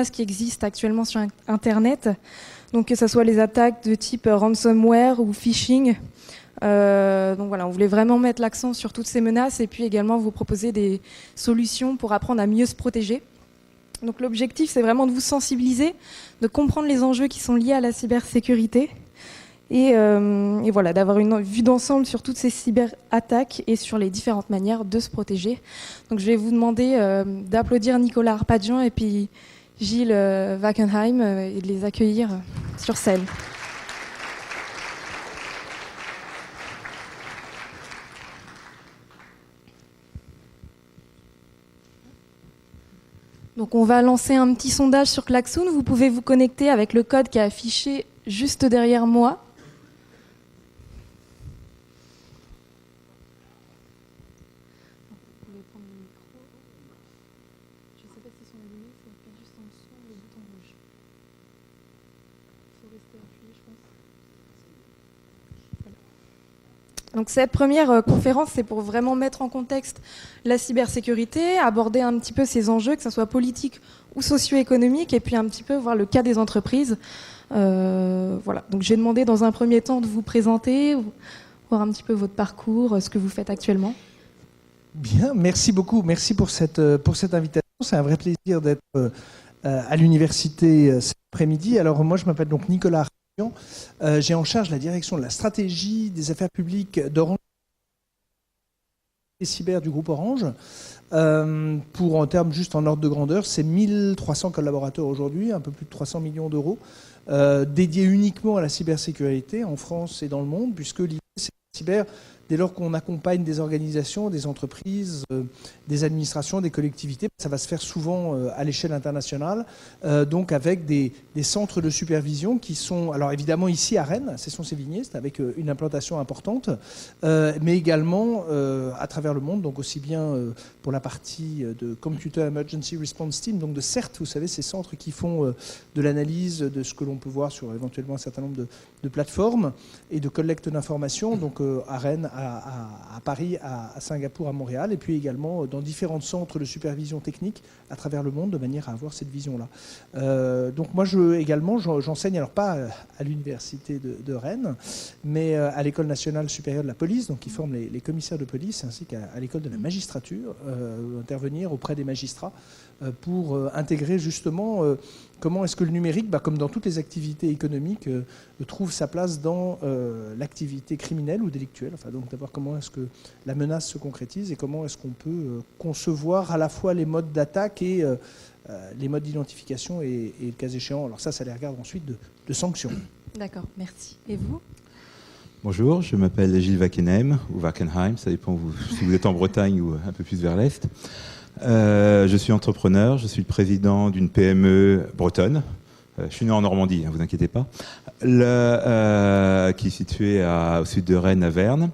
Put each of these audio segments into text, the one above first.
qui existent actuellement sur Internet. Donc que ce soit les attaques de type ransomware ou phishing. Donc voilà, on voulait vraiment mettre l'accent sur toutes ces menaces et puis également vous proposer des solutions pour apprendre à mieux se protéger. Donc l'objectif, c'est vraiment de vous sensibiliser, de comprendre les enjeux qui sont liés à la cybersécurité et voilà, d'avoir une vue d'ensemble sur toutes ces cyberattaques et sur les différentes manières de se protéger. Donc je vais vous demander d'applaudir Nicolas Arpadian et puis Gilles Wackenheim et de les accueillir sur scène. Donc on va lancer un petit sondage sur Klaxoon. Vous pouvez vous connecter avec le code qui est affiché juste derrière moi. Vous pouvez prendre le micro. Je ne sais pas si sont allumés, c'est peut-être juste en dessous le bouton rouge. Il faut rester appuyé, je pense. Voilà. Donc cette première conférence, c'est pour vraiment mettre en contexte la cybersécurité, aborder un petit peu ces enjeux, que ce soit politique ou socio-économique, et puis un petit peu voir le cas des entreprises. Voilà. Donc j'ai demandé dans un premier temps de vous présenter, voir un petit peu votre parcours, ce que vous faites actuellement. Bien, merci beaucoup. Merci pour cette invitation. C'est un vrai plaisir d'être à l'université cet après-midi. Alors moi, je m'appelle donc Nicolas Arpadian. J'ai en charge la direction de la stratégie des affaires publiques d'Orange et cyber du groupe Orange. Pour en termes juste en ordre de grandeur, c'est 1300 collaborateurs aujourd'hui, un peu plus de 300 millions d'euros, dédiés uniquement à la cybersécurité en France et dans le monde, puisque l'idée c'est que la cyber, dès lors qu'on accompagne des organisations, des entreprises, des administrations, des collectivités, ça va se faire souvent à l'échelle internationale, donc avec des centres de supervision qui sont, alors évidemment ici à Rennes, à Cesson-Sévigné, c'est avec une implantation importante, mais également à travers le monde, donc aussi bien pour la partie de Computer Emergency Response Team, donc de CERT, vous savez, ces centres qui font de l'analyse de ce que l'on peut voir sur éventuellement un certain nombre de plateformes et de collecte d'informations, donc à Rennes, à Paris, à Singapour, à Montréal, et puis également dans différents centres de supervision technique à travers le monde, de manière à avoir cette vision-là. Donc moi, également, j'enseigne, alors pas à l'université de Rennes, mais à l'École nationale supérieure de la police, donc qui forme les commissaires de police, ainsi qu'à l'école de la magistrature, intervenir auprès des magistrats pour intégrer justement comment est-ce que le numérique, comme dans toutes les activités économiques, trouve sa place dans l'activité criminelle ou délictuelle. Enfin, donc d'abord comment est-ce que la menace se concrétise et comment est-ce qu'on peut concevoir à la fois les modes d'attaque et les modes d'identification et le cas échéant. Alors ça les regarde ensuite de sanctions. D'accord, merci. Et vous ? Bonjour, je m'appelle Gilles Wackenheim, ou Wackenheim, ça dépend si vous êtes en Bretagne ou un peu plus vers l'Est. Je suis entrepreneur, je suis le président d'une PME bretonne. Je suis né en Normandie, ne vous inquiétez pas, qui est située au sud de Rennes, à Verne,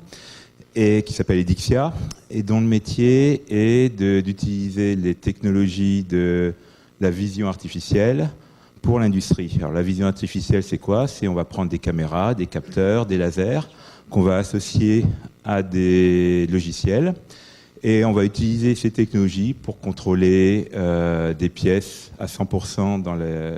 et qui s'appelle Edixia, et dont le métier est d'utiliser les technologies de la vision artificielle pour l'industrie. Alors la vision artificielle, c'est quoi ? On va prendre des caméras, des capteurs, des lasers, qu'on va associer à des logiciels, et on va utiliser ces technologies pour contrôler des pièces à 100%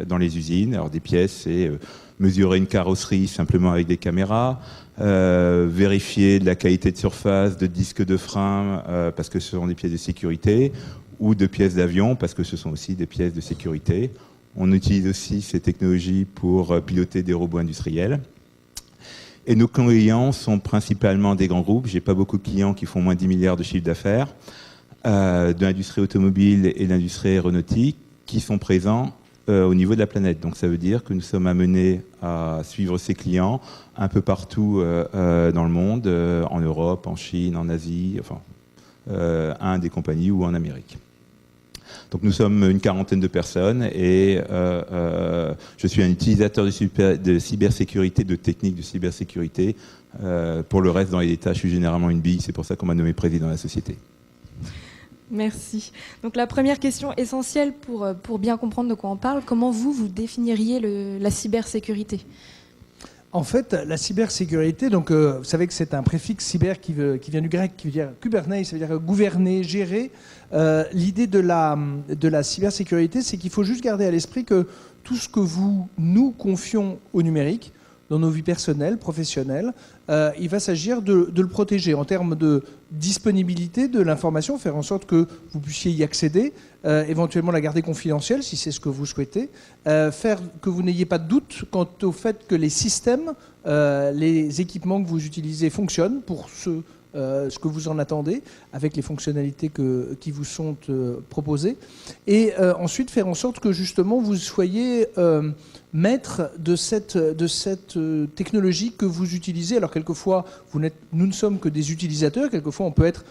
dans les usines. Alors des pièces, c'est mesurer une carrosserie simplement avec des caméras, vérifier de la qualité de surface, de disques de frein, parce que ce sont des pièces de sécurité, ou de pièces d'avion, parce que ce sont aussi des pièces de sécurité. On utilise aussi ces technologies pour piloter des robots industriels. Et nos clients sont principalement des grands groupes. Je n'ai pas beaucoup de clients qui font moins de 10 milliards de chiffre d'affaires, de l'industrie automobile et de l'industrie aéronautique, qui sont présents au niveau de la planète. Donc ça veut dire que nous sommes amenés à suivre ces clients un peu partout dans le monde, en Europe, en Chine, en Asie, enfin, Inde et compagnie, ou en Amérique. Donc nous sommes une quarantaine de personnes et je suis un utilisateur de cybersécurité, de techniques de cybersécurité. Pour le reste, dans les détails, je suis généralement une bille, c'est pour ça qu'on m'a nommé président de la société. Merci. Donc la première question essentielle pour bien comprendre de quoi on parle, comment vous définiriez la cybersécurité ? En fait, la cybersécurité, donc, vous savez que c'est un préfixe cyber qui vient du grec, qui veut dire Kubernetes, ça veut dire gouverner, gérer. L'idée de la cybersécurité, c'est qu'il faut juste garder à l'esprit que tout ce que nous confions au numérique, dans nos vies personnelles, professionnelles, il va s'agir de le protéger en termes de disponibilité de l'information, faire en sorte que vous puissiez y accéder, éventuellement la garder confidentielle si c'est ce que vous souhaitez, faire que vous n'ayez pas de doute quant au fait que les systèmes, les équipements que vous utilisez fonctionnent pour ce que vous en attendez, avec les fonctionnalités qui vous sont proposées, et ensuite faire en sorte que justement vous soyez maître de cette technologie que vous utilisez. Alors quelquefois, nous ne sommes que des utilisateurs, quelquefois on peut être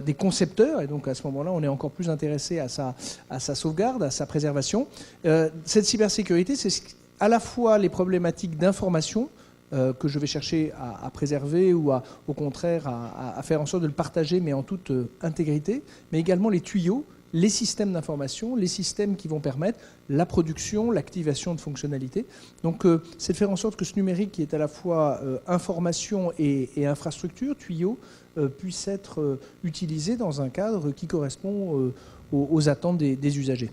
des concepteurs, et donc à ce moment-là, on est encore plus intéressé à sa sauvegarde, à sa préservation. Cette cybersécurité, c'est à la fois les problématiques d'information, que je vais chercher à préserver ou au contraire à faire en sorte de le partager, mais en toute intégrité, mais également les tuyaux, les systèmes d'information, les systèmes qui vont permettre la production, l'activation de fonctionnalités. Donc c'est de faire en sorte que ce numérique qui est à la fois information et infrastructure, tuyaux, puisse être utilisé dans un cadre qui correspond aux attentes des usagers.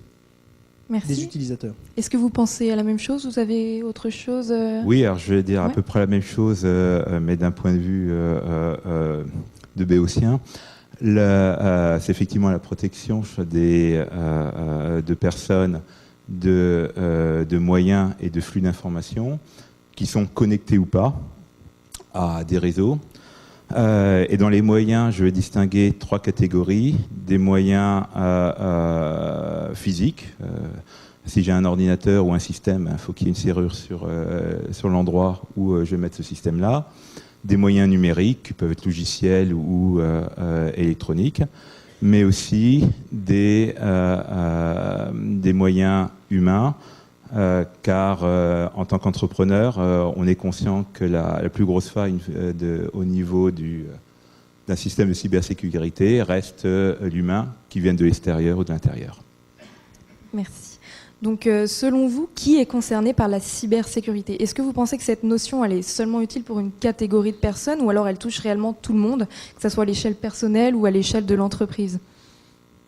Merci. Des utilisateurs. Est-ce que vous pensez à la même chose? Vous avez autre chose? Oui, alors je vais dire à peu près la même chose, mais d'un point de vue de béotien. C'est effectivement la protection de personnes, de moyens et de flux d'informations qui sont connectés ou pas à des réseaux. Et dans les moyens, je vais distinguer 3 catégories. Des moyens physiques. Si j'ai un ordinateur ou un système, il faut qu'il y ait une serrure sur l'endroit où je vais mettre ce système-là. Des moyens numériques, qui peuvent être logiciels ou électroniques, mais aussi des moyens humains, car en tant qu'entrepreneur, on est conscient que la plus grosse faille au niveau d'un système de cybersécurité reste l'humain qui vient de l'extérieur ou de l'intérieur. Merci. Donc, selon vous, qui est concerné par la cybersécurité? Est-ce que vous pensez que cette notion, elle est seulement utile pour une catégorie de personnes, ou alors elle touche réellement tout le monde, que ce soit à l'échelle personnelle ou à l'échelle de l'entreprise?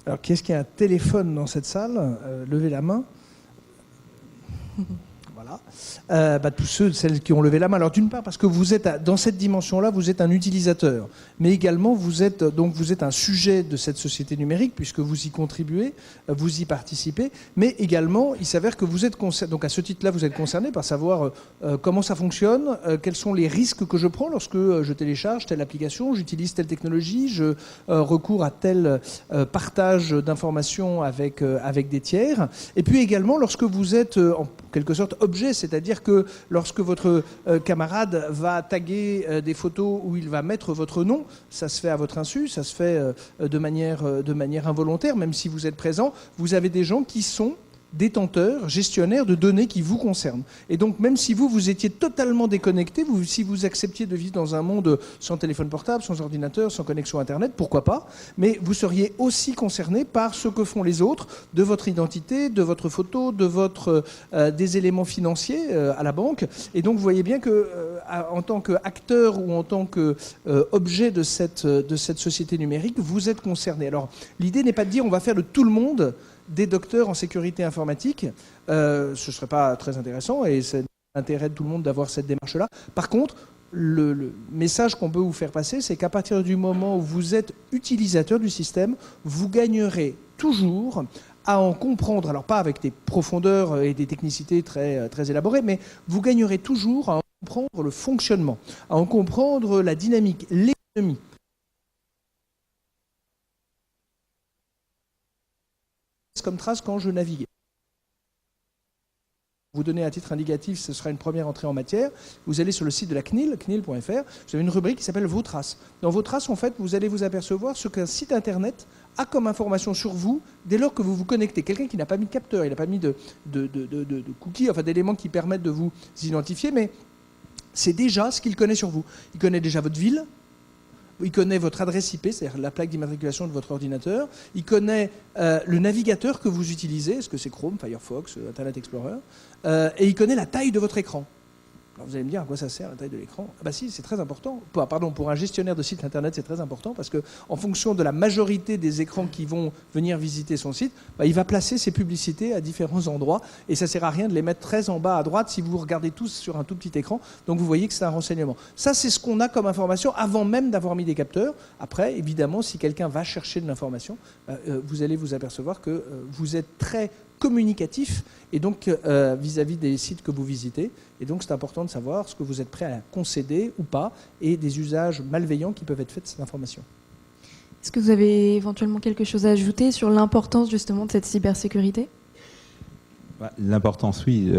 Alors, qu'est-ce qu'il y a un téléphone dans cette salle? Levez la main. Voilà. Tous celles qui ont levé la main. Alors d'une part parce que vous êtes dans cette dimension-là, vous êtes un utilisateur, mais également vous êtes un sujet de cette société numérique puisque vous y contribuez, vous y participez, mais également il s'avère que vous êtes concerné. Donc à ce titre-là, vous êtes concerné par savoir comment ça fonctionne, quels sont les risques que je prends lorsque je télécharge telle application, j'utilise telle technologie, je recours à tel partage d'informations avec des tiers, et puis également lorsque vous êtes en quelque sorte objet, c'est-à-dire que lorsque votre camarade va taguer des photos où il va mettre votre nom, ça se fait à votre insu, ça se fait de manière involontaire, même si vous êtes présent, vous avez des gens qui sont détenteurs, gestionnaires de données qui vous concernent. Et donc même si vous étiez totalement déconnecté, si vous acceptiez de vivre dans un monde sans téléphone portable, sans ordinateur, sans connexion Internet, pourquoi pas, mais vous seriez aussi concerné par ce que font les autres, de votre identité, de votre photo, des éléments financiers à la banque. Et donc vous voyez bien que en tant qu'acteur ou en tant qu'objet de cette société numérique, vous êtes concerné. Alors l'idée n'est pas de dire on va faire de tout le monde des docteurs en sécurité informatique, ce ne serait pas très intéressant et c'est l'intérêt de tout le monde d'avoir cette démarche-là. Par contre, le message qu'on peut vous faire passer, c'est qu'à partir du moment où vous êtes utilisateur du système, vous gagnerez toujours à en comprendre, alors pas avec des profondeurs et des technicités très, très élaborées, mais vous gagnerez toujours à en comprendre le fonctionnement, à en comprendre la dynamique, l'économie. Comme trace quand je naviguais. Vous donnez à titre indicatif, ce sera une première entrée en matière. Vous allez sur le site de la CNIL, cnil.fr, vous avez une rubrique qui s'appelle Vos traces. Dans Vos traces, en fait, vous allez vous apercevoir ce qu'un site internet a comme information sur vous dès lors que vous vous connectez. Quelqu'un qui n'a pas mis de capteur, il n'a pas mis de cookies, enfin d'éléments qui permettent de vous identifier, mais c'est déjà ce qu'il connaît sur vous. Il connaît déjà votre ville. Il connaît votre adresse IP, c'est-à-dire la plaque d'immatriculation de votre ordinateur. Il connaît le navigateur que vous utilisez, est-ce que c'est Chrome, Firefox, Internet Explorer, et il connaît la taille de votre écran. Alors vous allez me dire à quoi ça sert la taille de l'écran? Ah bah si, c'est très important. Pour un gestionnaire de site internet, c'est très important parce que en fonction de la majorité des écrans qui vont venir visiter son site, il va placer ses publicités à différents endroits et ça sert à rien de les mettre très en bas à droite si vous regardez tous sur un tout petit écran. Donc vous voyez que c'est un renseignement. Ça, c'est ce qu'on a comme information avant même d'avoir mis des capteurs. Après, évidemment, si quelqu'un va chercher de l'information, vous allez vous apercevoir que vous êtes très communicatif et donc vis-à-vis des sites que vous visitez. Et donc c'est important de savoir ce que vous êtes prêt à concéder ou pas et des usages malveillants qui peuvent être faits de cette information. Est-ce que vous avez éventuellement quelque chose à ajouter sur l'importance justement de cette cybersécurité? L'importance, oui,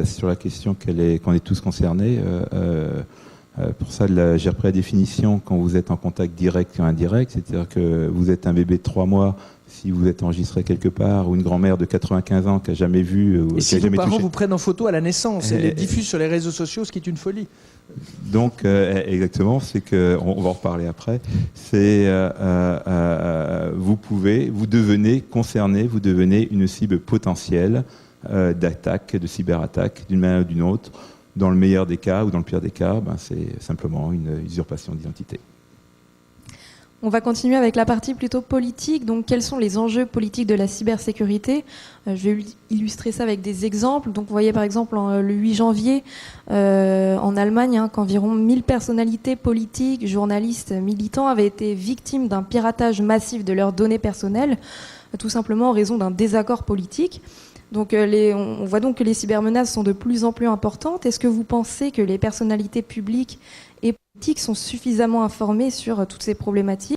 sur la question qu'on est tous concernés. Pour ça, j'ai repris la définition quand vous êtes en contact direct et indirect, c'est-à-dire que vous êtes un bébé de 3 mois, si vous êtes enregistré quelque part, ou une grand-mère de 95 ans qui n'a jamais vu... Et si vos parents vous prennent en photo à la naissance et les diffusent sur les réseaux sociaux, ce qui est une folie. Donc, exactement, c'est que, on va en reparler après, c'est vous devenez concerné, vous devenez une cible potentielle d'attaque, de cyberattaque, d'une manière ou d'une autre. Dans le meilleur des cas ou dans le pire des cas, c'est simplement une usurpation d'identité. On va continuer avec la partie plutôt politique. Donc, quels sont les enjeux politiques de la cybersécurité? Je vais illustrer ça avec des exemples. Donc, vous voyez par exemple le 8 janvier en Allemagne qu'environ 1000 personnalités politiques, journalistes, militants avaient été victimes d'un piratage massif de leurs données personnelles, tout simplement en raison d'un désaccord politique. Donc, on voit donc que les cybermenaces sont de plus en plus importantes. Est-ce que vous pensez que les personnalités publiques et politiques sont suffisamment informées sur toutes ces problématiques?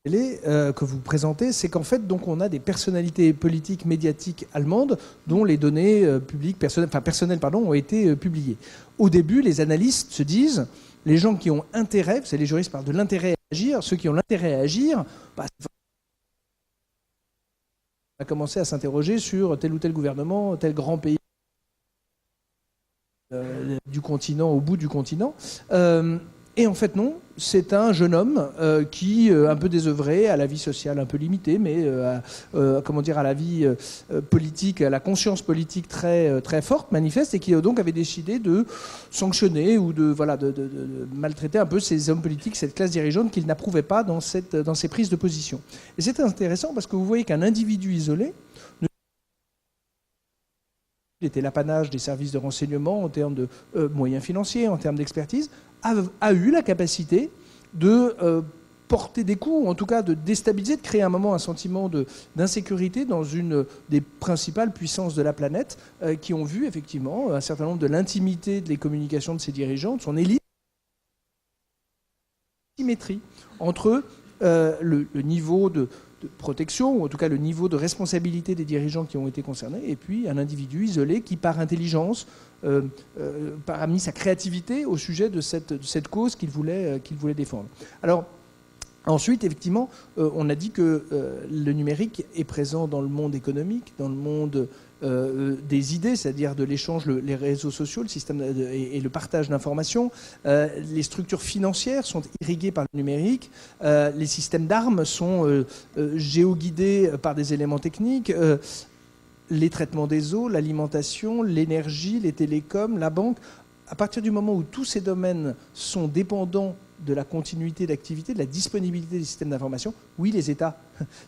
Que vous présentez, c'est qu'en fait, donc, on a des personnalités politiques, médiatiques allemandes dont les données personnelles ont été publiées. Au début, les analystes se disent, les gens qui ont intérêt, les juristes parlent de l'intérêt à agir, ceux qui ont l'intérêt à agir, on a commencé à s'interroger sur tel ou tel gouvernement, tel grand pays du continent, au bout du continent. Et en fait, non, c'est un jeune homme qui, un peu désœuvré, à la vie sociale un peu limitée, mais à la vie politique, à la conscience politique très, très forte, manifeste, et qui donc avait décidé de sanctionner ou de maltraiter un peu ces hommes politiques, cette classe dirigeante qu'il n'approuvait pas dans ces prises de position. Et c'est intéressant parce que vous voyez qu'un individu isolé, il était l'apanage des services de renseignement en termes de moyens financiers, en termes d'expertise, a eu la capacité de porter des coups, ou en tout cas de déstabiliser, de créer un sentiment d'insécurité dans une des principales puissances de la planète qui ont vu effectivement un certain nombre de l'intimité des communications de ses dirigeants, de son élite, symétrie entre le niveau de protection, ou en tout cas le niveau de responsabilité des dirigeants qui ont été concernés, et puis un individu isolé qui, par intelligence, a mis sa créativité au sujet de cette cause qu'il voulait défendre. Alors, ensuite, effectivement, on a dit que le numérique est présent dans le monde économique, dans le monde des idées, c'est-à-dire de l'échange, les réseaux sociaux, le système et le partage d'informations. Les structures financières sont irriguées par le numérique. Les systèmes d'armes sont géoguidés par des éléments techniques. Les traitements des eaux, l'alimentation, l'énergie, les télécoms, la banque. À partir du moment où tous ces domaines sont dépendants de la continuité d'activité, de la disponibilité des systèmes d'information, oui, les États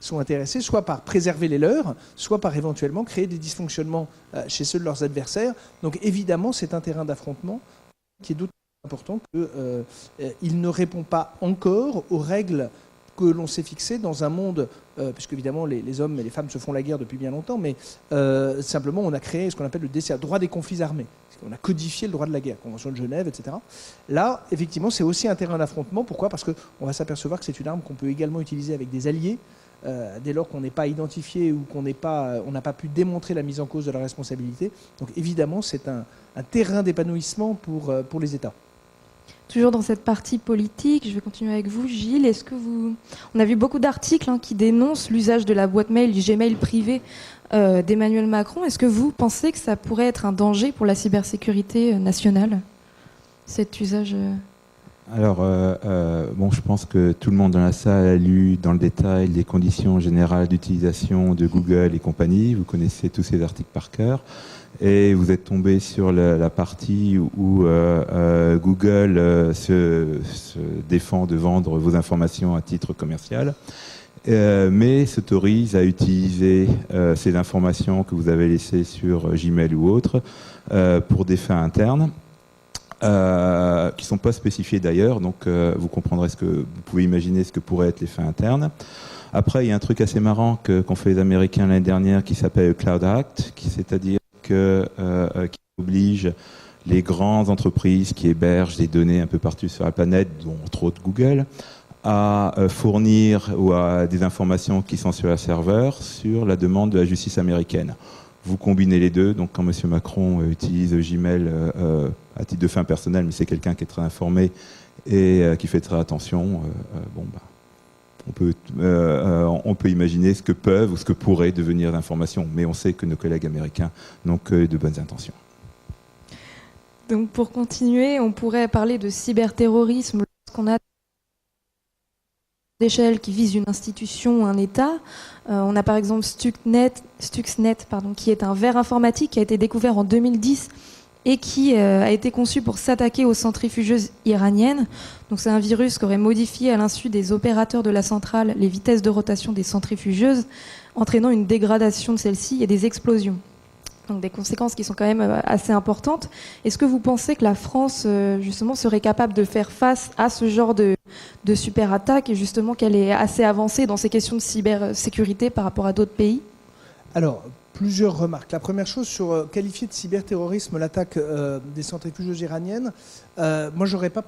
sont intéressés, soit par préserver les leurs, soit par éventuellement créer des dysfonctionnements chez ceux de leurs adversaires. Donc évidemment, c'est un terrain d'affrontement qui est d'autant plus important qu'il ne répond pas encore aux règles que l'on s'est fixées dans un monde, puisque évidemment les hommes et les femmes se font la guerre depuis bien longtemps, mais simplement on a créé ce qu'on appelle le DCA, droit des conflits armés. On a codifié le droit de la guerre, Convention de Genève, etc. Là, effectivement, c'est aussi un terrain d'affrontement. Pourquoi? Parce qu'on va s'apercevoir que c'est une arme qu'on peut également utiliser avec des alliés, dès lors qu'on n'est pas identifié ou on n'a pas pu démontrer la mise en cause de la responsabilité. Donc évidemment, c'est un terrain d'épanouissement pour les États. Toujours dans cette partie politique, je vais continuer avec vous, Gilles. On a vu beaucoup d'articles qui dénoncent l'usage de la boîte mail, du Gmail privé d'Emmanuel Macron. Est-ce que vous pensez que ça pourrait être un danger pour la cybersécurité nationale, cet usage Alors, bon, je pense que tout le monde dans la salle a lu dans le détail les conditions générales d'utilisation de Google et compagnie. Vous connaissez tous ces articles par cœur. Et vous êtes tombé sur la partie où Google se défend de vendre vos informations à titre commercial, mais s'autorise à utiliser ces informations que vous avez laissées sur Gmail ou autre pour des fins internes. Qui ne sont pas spécifiés d'ailleurs, donc vous comprendrez vous pouvez imaginer ce que pourraient être les fins internes. Après, il y a un truc assez marrant qu'ont fait les Américains l'année dernière qui s'appelle Cloud Act, c'est-à-dire qui oblige les grandes entreprises qui hébergent des données un peu partout sur la planète, dont entre autres Google, à fournir ou à des informations qui sont sur un serveur sur la demande de la justice américaine. Vous combinez les deux, donc quand M. Macron utilise Gmail à titre de fin personnelle, mais c'est quelqu'un qui est très informé et qui fait très attention, on peut imaginer ce que peuvent ou ce que pourraient devenir l'information, mais on sait que nos collègues américains n'ont que de bonnes intentions. Donc pour continuer, on pourrait parler de cyberterrorisme lorsqu'on a d'échelle qui vise une institution ou un État. On a par exemple Stuxnet, qui est un ver informatique qui a été découvert en 2010 et qui a été conçu pour s'attaquer aux centrifugeuses iraniennes. Donc c'est un virus qui aurait modifié à l'insu des opérateurs de la centrale les vitesses de rotation des centrifugeuses, entraînant une dégradation de celles-ci et des explosions. Donc des conséquences qui sont quand même assez importantes. Est-ce que vous pensez que la France, justement, serait capable de faire face à ce genre de super-attaque et justement qu'elle est assez avancée dans ces questions de cybersécurité par rapport à d'autres pays ? Alors, plusieurs remarques. La première chose, sur qualifier de cyberterrorisme l'attaque des centrifugeuses iraniennes, moi, j'aurais pas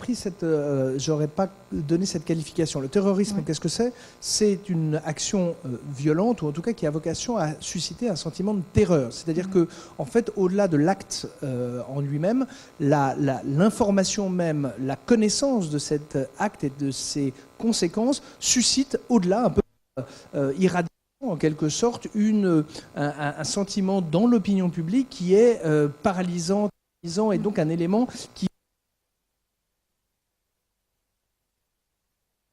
donné cette qualification. Le terrorisme, Ouais. qu'est-ce que c'est ? C'est une action violente, ou en tout cas qui a vocation à susciter un sentiment de terreur. C'est-à-dire que, en fait, au-delà de l'acte en lui-même, l'information même, la connaissance de cet acte et de ses conséquences suscite, au-delà, un peu irradié, en quelque sorte, un sentiment dans l'opinion publique qui est paralysant et donc un élément qui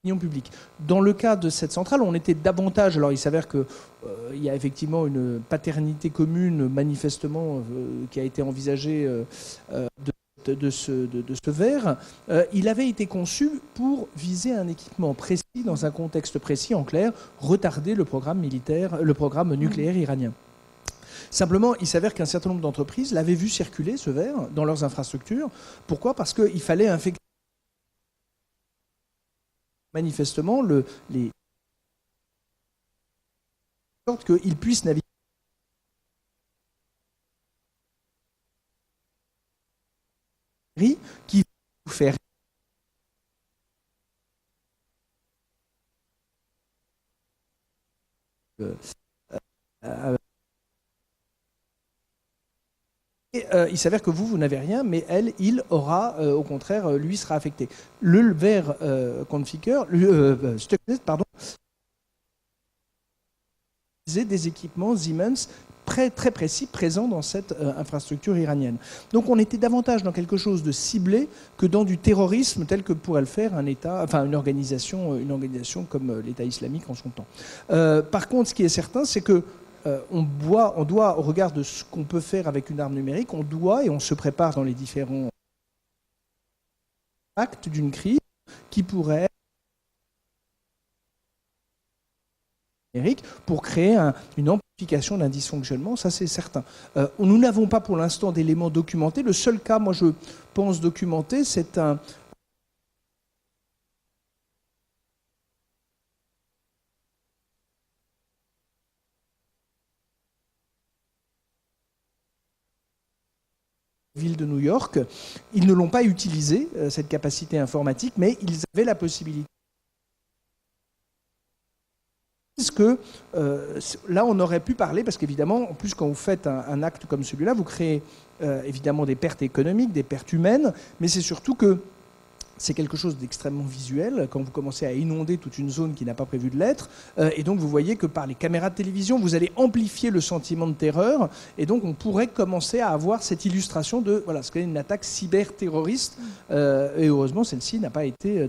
l'opinion publique. Dans le cas de cette centrale, on était davantage, alors il s'avère que il y a effectivement une paternité commune manifestement qui a été envisagée de ce verre. Il avait été conçu pour viser un équipement précis dans un contexte précis, en clair, retarder le programme nucléaire iranien. Simplement, il s'avère qu'un certain nombre d'entreprises l'avaient vu circuler, ce verre, dans leurs infrastructures. Pourquoi ? Parce qu'il fallait infecter manifestement les sorte qu'ils puissent naviguer qui vous fait il s'avère que vous n'avez rien, mais il aura, au contraire, lui sera affecté. Le verre configure, Stuxnet, pardon, des équipements Siemens très précis présents dans cette infrastructure iranienne. Donc on était davantage dans quelque chose de ciblé que dans du terrorisme tel que pourrait le faire un État, enfin une organisation comme l'État islamique en son temps. Par contre, ce qui est certain, c'est que on doit, au regard de ce qu'on peut faire avec une arme numérique, on doit et on se prépare dans les différents actes d'une crise qui pourrait être numérique pour créer une amplification d'un dysfonctionnement, ça c'est certain. Nous n'avons pas pour l'instant d'éléments documentés. Le seul cas, moi je pense documenté, c'est un ville de New York. Ils ne l'ont pas utilisé, cette capacité informatique, mais ils avaient la possibilité que là on aurait pu parler, parce qu'évidemment, en plus quand vous faites un acte comme celui-là, vous créez évidemment des pertes économiques, des pertes humaines, mais c'est surtout que c'est quelque chose d'extrêmement visuel quand vous commencez à inonder toute une zone qui n'a pas prévu de l'être. Et donc vous voyez que par les caméras de télévision, vous allez amplifier le sentiment de terreur. Et donc on pourrait commencer à avoir cette illustration de voilà, ce qu'est une attaque cyberterroriste. Et heureusement, celle-ci n'a pas été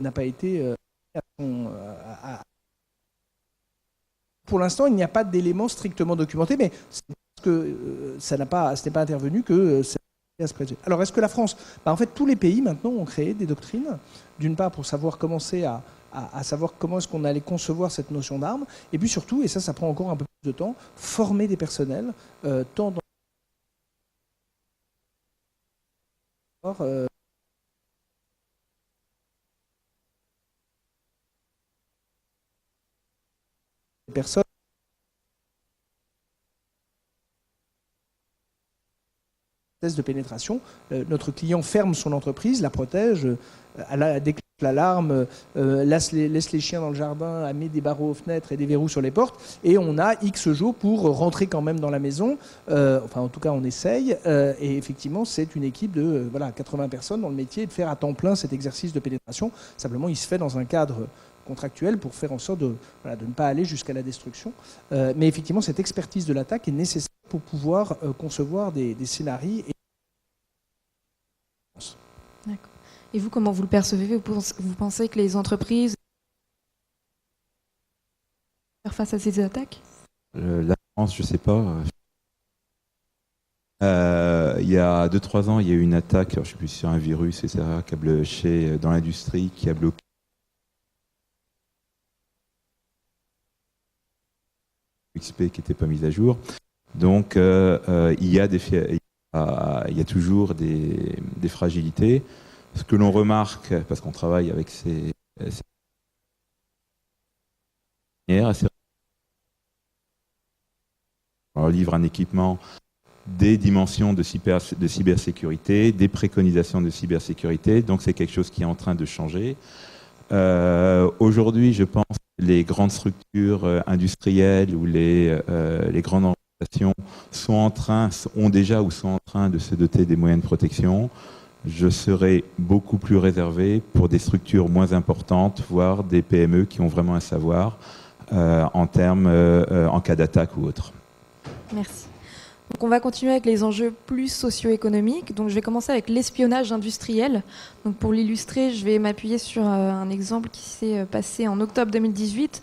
pour l'instant, il n'y a pas d'éléments strictement documentés, mais c'est parce que ce n'est pas intervenu que alors, est-ce que la France... En fait, tous les pays, maintenant, ont créé des doctrines, d'une part, pour savoir commencer à savoir comment est-ce qu'on allait concevoir cette notion d'arme, et puis surtout, et ça prend encore un peu plus de temps, former des personnels, tant dans... personnes de pénétration. Notre client ferme son entreprise, la protège, déclenche l'alarme, laisse les chiens dans le jardin, met des barreaux aux fenêtres et des verrous sur les portes, et on a X jours pour rentrer quand même dans la maison. Enfin, en tout cas, on essaye. Et effectivement, c'est une équipe de 80 personnes dans le métier de faire à temps plein cet exercice de pénétration. Simplement, il se fait dans un cadre contractuel pour faire en sorte de ne pas aller jusqu'à la destruction. Mais effectivement, cette expertise de l'attaque est nécessaire pour pouvoir concevoir des scénarios. D'accord. Et vous, comment vous le percevez? Vous pensez que les entreprises faire face à ces attaques? La France, je ne sais pas. Il y a 2-3 ans, il y a eu une attaque, alors, je ne sais plus si c'est un virus, etc., dans l'industrie, qui a bloqué XP qui n'était pas mise à jour. Donc, il y a toujours des fragilités. Ce que l'on remarque, parce qu'on travaille avec on livre un équipement, des dimensions de cybersécurité, des préconisations de cybersécurité. Donc, c'est quelque chose qui est en train de changer. Aujourd'hui, je pense que les grandes structures industrielles ou les grandes organisations ont déjà ou sont en train de se doter des moyens de protection. Je serais beaucoup plus réservé pour des structures moins importantes, voire des PME qui ont vraiment un savoir en cas d'attaque ou autre. Merci. Donc on va continuer avec les enjeux plus socio-économiques. Donc je vais commencer avec l'espionnage industriel. Donc pour l'illustrer, je vais m'appuyer sur un exemple qui s'est passé en octobre 2018.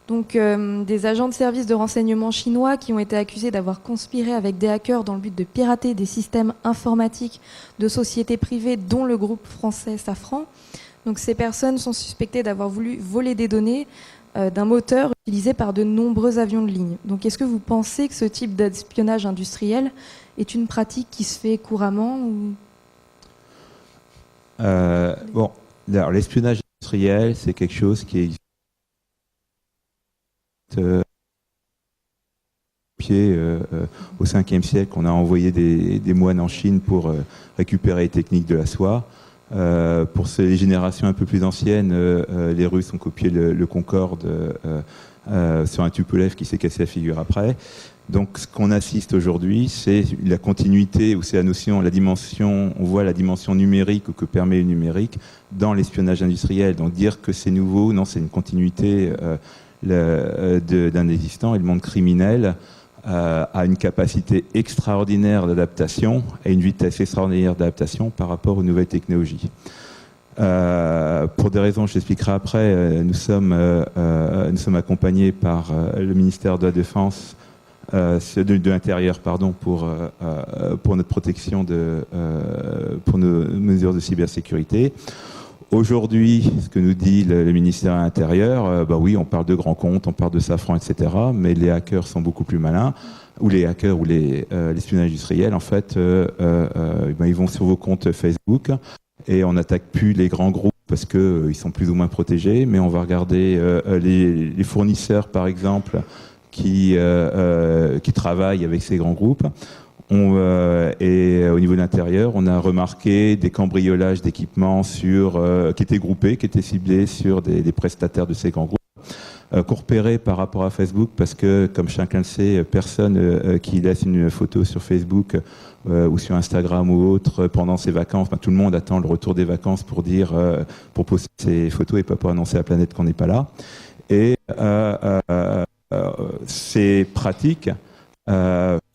Donc des agents de services de renseignement chinois qui ont été accusés d'avoir conspiré avec des hackers dans le but de pirater des systèmes informatiques de sociétés privées, dont le groupe français Safran. Donc ces personnes sont suspectées d'avoir voulu voler des données d'un moteur utilisé par de nombreux avions de ligne. Donc est-ce que vous pensez que ce type d'espionnage industriel est une pratique qui se fait couramment ou... Bon, alors, l'espionnage industriel, c'est quelque chose qui est au 5e siècle. On a envoyé des moines en Chine pour récupérer les techniques de la soie. Pour les générations un peu plus anciennes, les Russes ont copié le Concorde sur un Tupolev qui s'est cassé la figure après. Donc ce qu'on assiste aujourd'hui, c'est la continuité, ou c'est on voit la dimension numérique ou que permet le numérique dans l'espionnage industriel. Donc dire que c'est nouveau, non, c'est une continuité d'un existant, et le monde criminel a une capacité extraordinaire d'adaptation et une vitesse extraordinaire d'adaptation par rapport aux nouvelles technologies. Pour des raisons que j'expliquerai après, nous sommes accompagnés par le ministère de la Défense, de l'Intérieur, pardon, pour notre protection, pour nos mesures de cybersécurité. Aujourd'hui, ce que nous dit le ministère de l'Intérieur, oui, on parle de grands comptes, on parle de Safran, etc., mais les hackers sont beaucoup plus malins, ou les hackers ou l'espionnage industriel, en fait, ils vont sur vos comptes Facebook et on n'attaque plus les grands groupes parce qu'ils sont plus ou moins protégés, mais on va regarder les fournisseurs, par exemple, qui travaillent avec ces grands groupes. Et au niveau de l'intérieur, on a remarqué des cambriolages d'équipements qui étaient groupés, qui étaient ciblés sur des prestataires de ces grands groupes. qu'on repérait par rapport à Facebook, parce que, comme chacun le sait, personne qui laisse une photo sur Facebook ou sur Instagram ou autre pendant ses vacances, tout le monde attend le retour des vacances pour dire, pour poster ses photos et pas pour annoncer à la planète qu'on n'est pas là. Et ces pratiques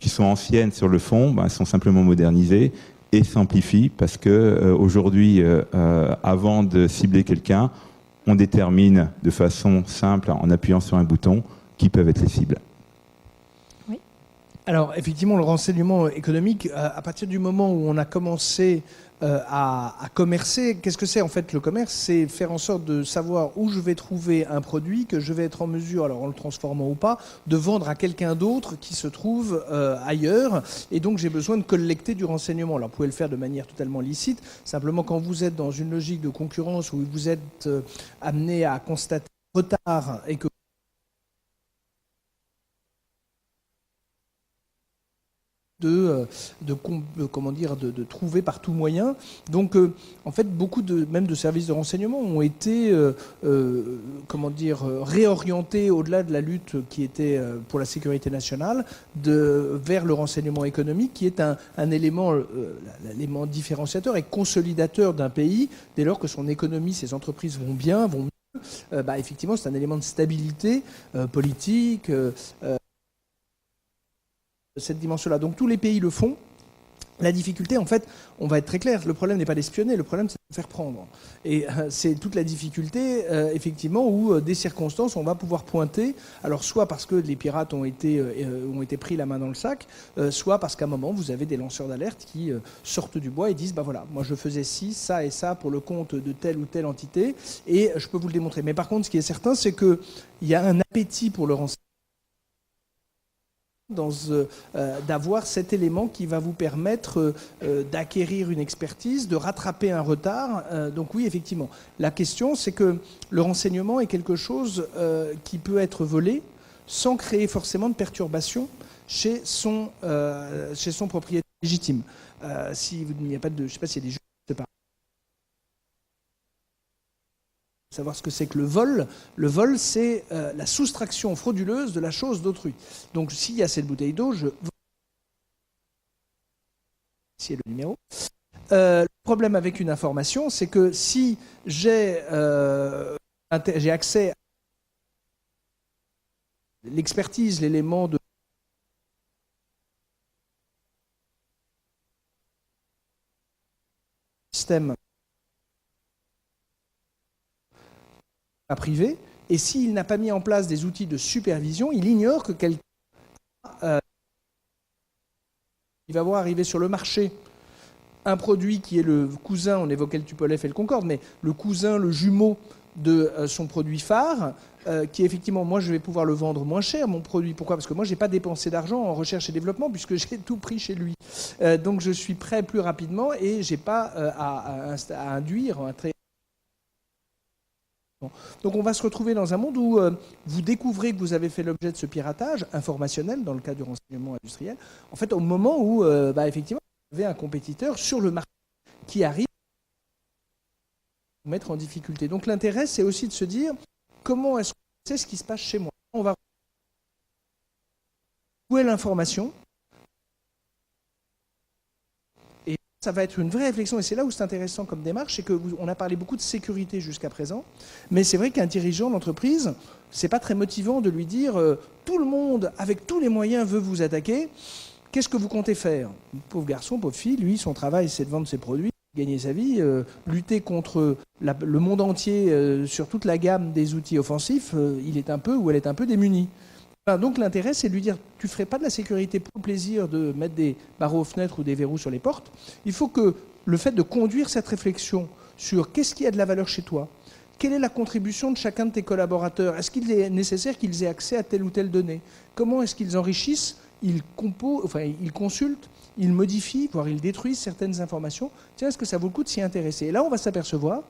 qui sont anciennes sur le fond, sont simplement modernisées et simplifient, parce que aujourd'hui, avant de cibler quelqu'un, on détermine de façon simple, en appuyant sur un bouton, qui peuvent être les cibles. Alors, effectivement, le renseignement économique, à partir du moment où on a commencé à commercer, qu'est-ce que c'est en fait le commerce? C'est faire en sorte de savoir où je vais trouver un produit que je vais être en mesure, alors en le transformant ou pas, de vendre à quelqu'un d'autre qui se trouve ailleurs. Et donc, j'ai besoin de collecter du renseignement. Alors, vous pouvez le faire de manière totalement licite. Simplement, quand vous êtes dans une logique de concurrence où vous êtes amené à constater un retard et que de trouver par tout moyen. Donc, en fait, beaucoup même de services de renseignement ont été, réorientés au-delà de la lutte qui était pour la sécurité nationale, vers le renseignement économique, qui est un élément, l'élément différenciateur et consolidateur d'un pays, dès lors que son économie, ses entreprises vont bien, vont mieux. Effectivement, c'est un élément de stabilité politique, cette dimension-là. Donc tous les pays le font. La difficulté, en fait, on va être très clair, le problème n'est pas d'espionner, le problème c'est de se faire prendre. Et c'est toute la difficulté, effectivement, où des circonstances, on va pouvoir pointer, alors soit parce que les pirates ont été pris la main dans le sac, soit parce qu'à un moment, vous avez des lanceurs d'alerte qui sortent du bois et disent, voilà, moi je faisais ci, ça et ça pour le compte de telle ou telle entité, et je peux vous le démontrer. Mais par contre, ce qui est certain, c'est qu'il y a un appétit pour le renseignement, d'avoir cet élément qui va vous permettre d'acquérir une expertise, de rattraper un retard. Donc oui, effectivement. La question, c'est que le renseignement est quelque chose qui peut être volé sans créer forcément de perturbation chez son propriétaire légitime. Si il n'y a pas de... Je ne sais pas s'il y a des juges qui se parlent. Savoir ce que c'est que le vol. Le vol, c'est la soustraction frauduleuse de la chose d'autrui. Donc, s'il y a cette bouteille d'eau, ici est le numéro. Le problème avec une information, c'est que si j'ai accès à l'expertise, l'élément de système privé, et s'il n'a pas mis en place des outils de supervision, il ignore que quelqu'un il va voir arriver sur le marché un produit qui est le cousin, on évoquait le Tupolev et le Concorde, mais le cousin, le jumeau de son produit phare, qui effectivement, moi je vais pouvoir le vendre moins cher, mon produit. Pourquoi? Parce que moi je n'ai pas dépensé d'argent en recherche et développement puisque j'ai tout pris chez lui. Donc je suis prêt plus rapidement et je n'ai pas à induire un très... Donc on va se retrouver dans un monde où vous découvrez que vous avez fait l'objet de ce piratage informationnel, dans le cas du renseignement industriel, en fait au moment où effectivement vous avez un compétiteur sur le marché qui arrive à vous mettre en difficulté. Donc l'intérêt, c'est aussi de se dire comment est-ce qu'on sait ce qui se passe chez moi. On va... Où est l'information? Ça va être une vraie réflexion, et c'est là où c'est intéressant comme démarche, c'est qu'on a parlé beaucoup de sécurité jusqu'à présent, mais c'est vrai qu'un dirigeant d'entreprise, c'est pas très motivant de lui dire tout le monde, avec tous les moyens, veut vous attaquer, qu'est-ce que vous comptez faire? Pauvre garçon, pauvre fille, lui, son travail, c'est de vendre ses produits, gagner sa vie, lutter contre le monde entier sur toute la gamme des outils offensifs, il est un peu, ou elle est un peu démunie. Donc l'intérêt, c'est de lui dire, tu ne ferais pas de la sécurité pour le plaisir de mettre des barreaux aux fenêtres ou des verrous sur les portes. Il faut que le fait de conduire cette réflexion sur qu'est-ce qui a de la valeur chez toi, quelle est la contribution de chacun de tes collaborateurs, est-ce qu'il est nécessaire qu'ils aient accès à telle ou telle donnée, comment est-ce qu'ils enrichissent, ils consultent, ils modifient, voire ils détruisent certaines informations. Tiens, est-ce que ça vaut le coup de s'y intéresser? Et là, on va s'apercevoir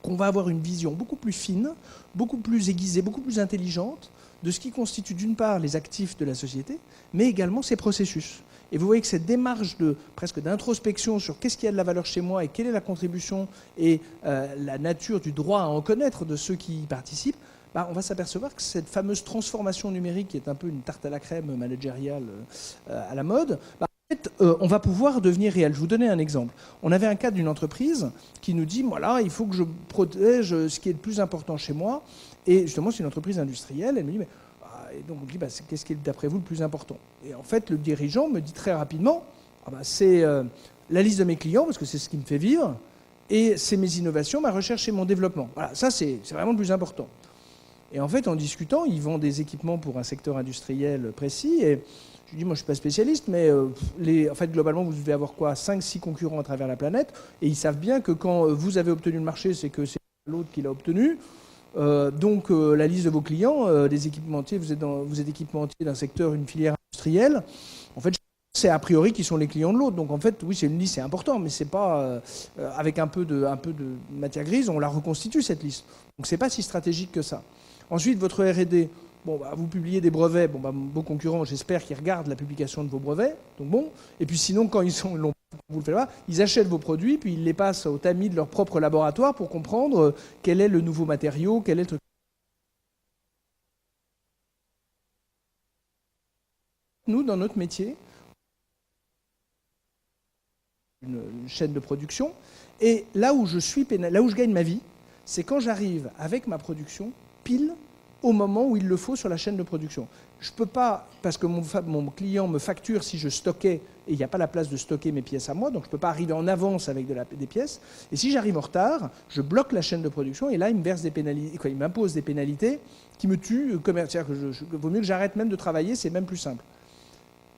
qu'on va avoir une vision beaucoup plus fine, beaucoup plus aiguisée, beaucoup plus intelligente de ce qui constitue d'une part les actifs de la société, mais également ses processus. Et vous voyez que cette démarche presque d'introspection sur qu'est-ce qui a de la valeur chez moi et quelle est la contribution et la nature du droit à en connaître de ceux qui y participent, on va s'apercevoir que cette fameuse transformation numérique, qui est un peu une tarte à la crème managériale à la mode, en fait, on va pouvoir devenir réel. Je vais vous donner un exemple. On avait un cas d'une entreprise qui nous dit, voilà, il faut que je protège ce qui est le plus important chez moi. Et justement, c'est une entreprise industrielle. Elle me dit, mais... Et donc on me dit, qu'est-ce qui est d'après vous le plus important? Et en fait, le dirigeant me dit très rapidement, c'est la liste de mes clients, parce que c'est ce qui me fait vivre, et c'est mes innovations, ma recherche et mon développement. Voilà, ça c'est vraiment le plus important. Et en fait, en discutant, ils vendent des équipements pour un secteur industriel précis, et je lui dis, moi je ne suis pas spécialiste, mais en fait, globalement, vous devez avoir quoi, 5-6 concurrents à travers la planète, et ils savent bien que quand vous avez obtenu le marché, c'est que c'est l'autre qui l'a obtenu. Donc la liste de vos clients, des équipementiers, vous êtes équipementier d'un secteur, une filière industrielle, en fait c'est a priori qui sont les clients de l'autre. Donc en fait oui, c'est une liste, c'est important, mais c'est pas avec un peu de matière grise, on la reconstitue cette liste. Donc c'est pas si stratégique que ça. Ensuite votre R&D, vous publiez des brevets, vos concurrents, j'espère qu'ils regardent la publication de vos brevets, donc bon. Et puis sinon quand vous le faites pas, ils achètent vos produits, puis ils les passent au tamis de leur propre laboratoire pour comprendre quel est le nouveau matériau, quel est le truc. Nous, dans notre métier, une chaîne de production, et là où je gagne ma vie, c'est quand j'arrive avec ma production pile au moment où il le faut sur la chaîne de production. Je ne peux pas, parce que mon client me facture si je stockais, et il n'y a pas la place de stocker mes pièces à moi, donc je ne peux pas arriver en avance avec des pièces. Et si j'arrive en retard, je bloque la chaîne de production, et là, il me verse des pénalités, il m'impose des pénalités qui me tuent commercialement. Vaut mieux que j'arrête même de travailler, c'est même plus simple.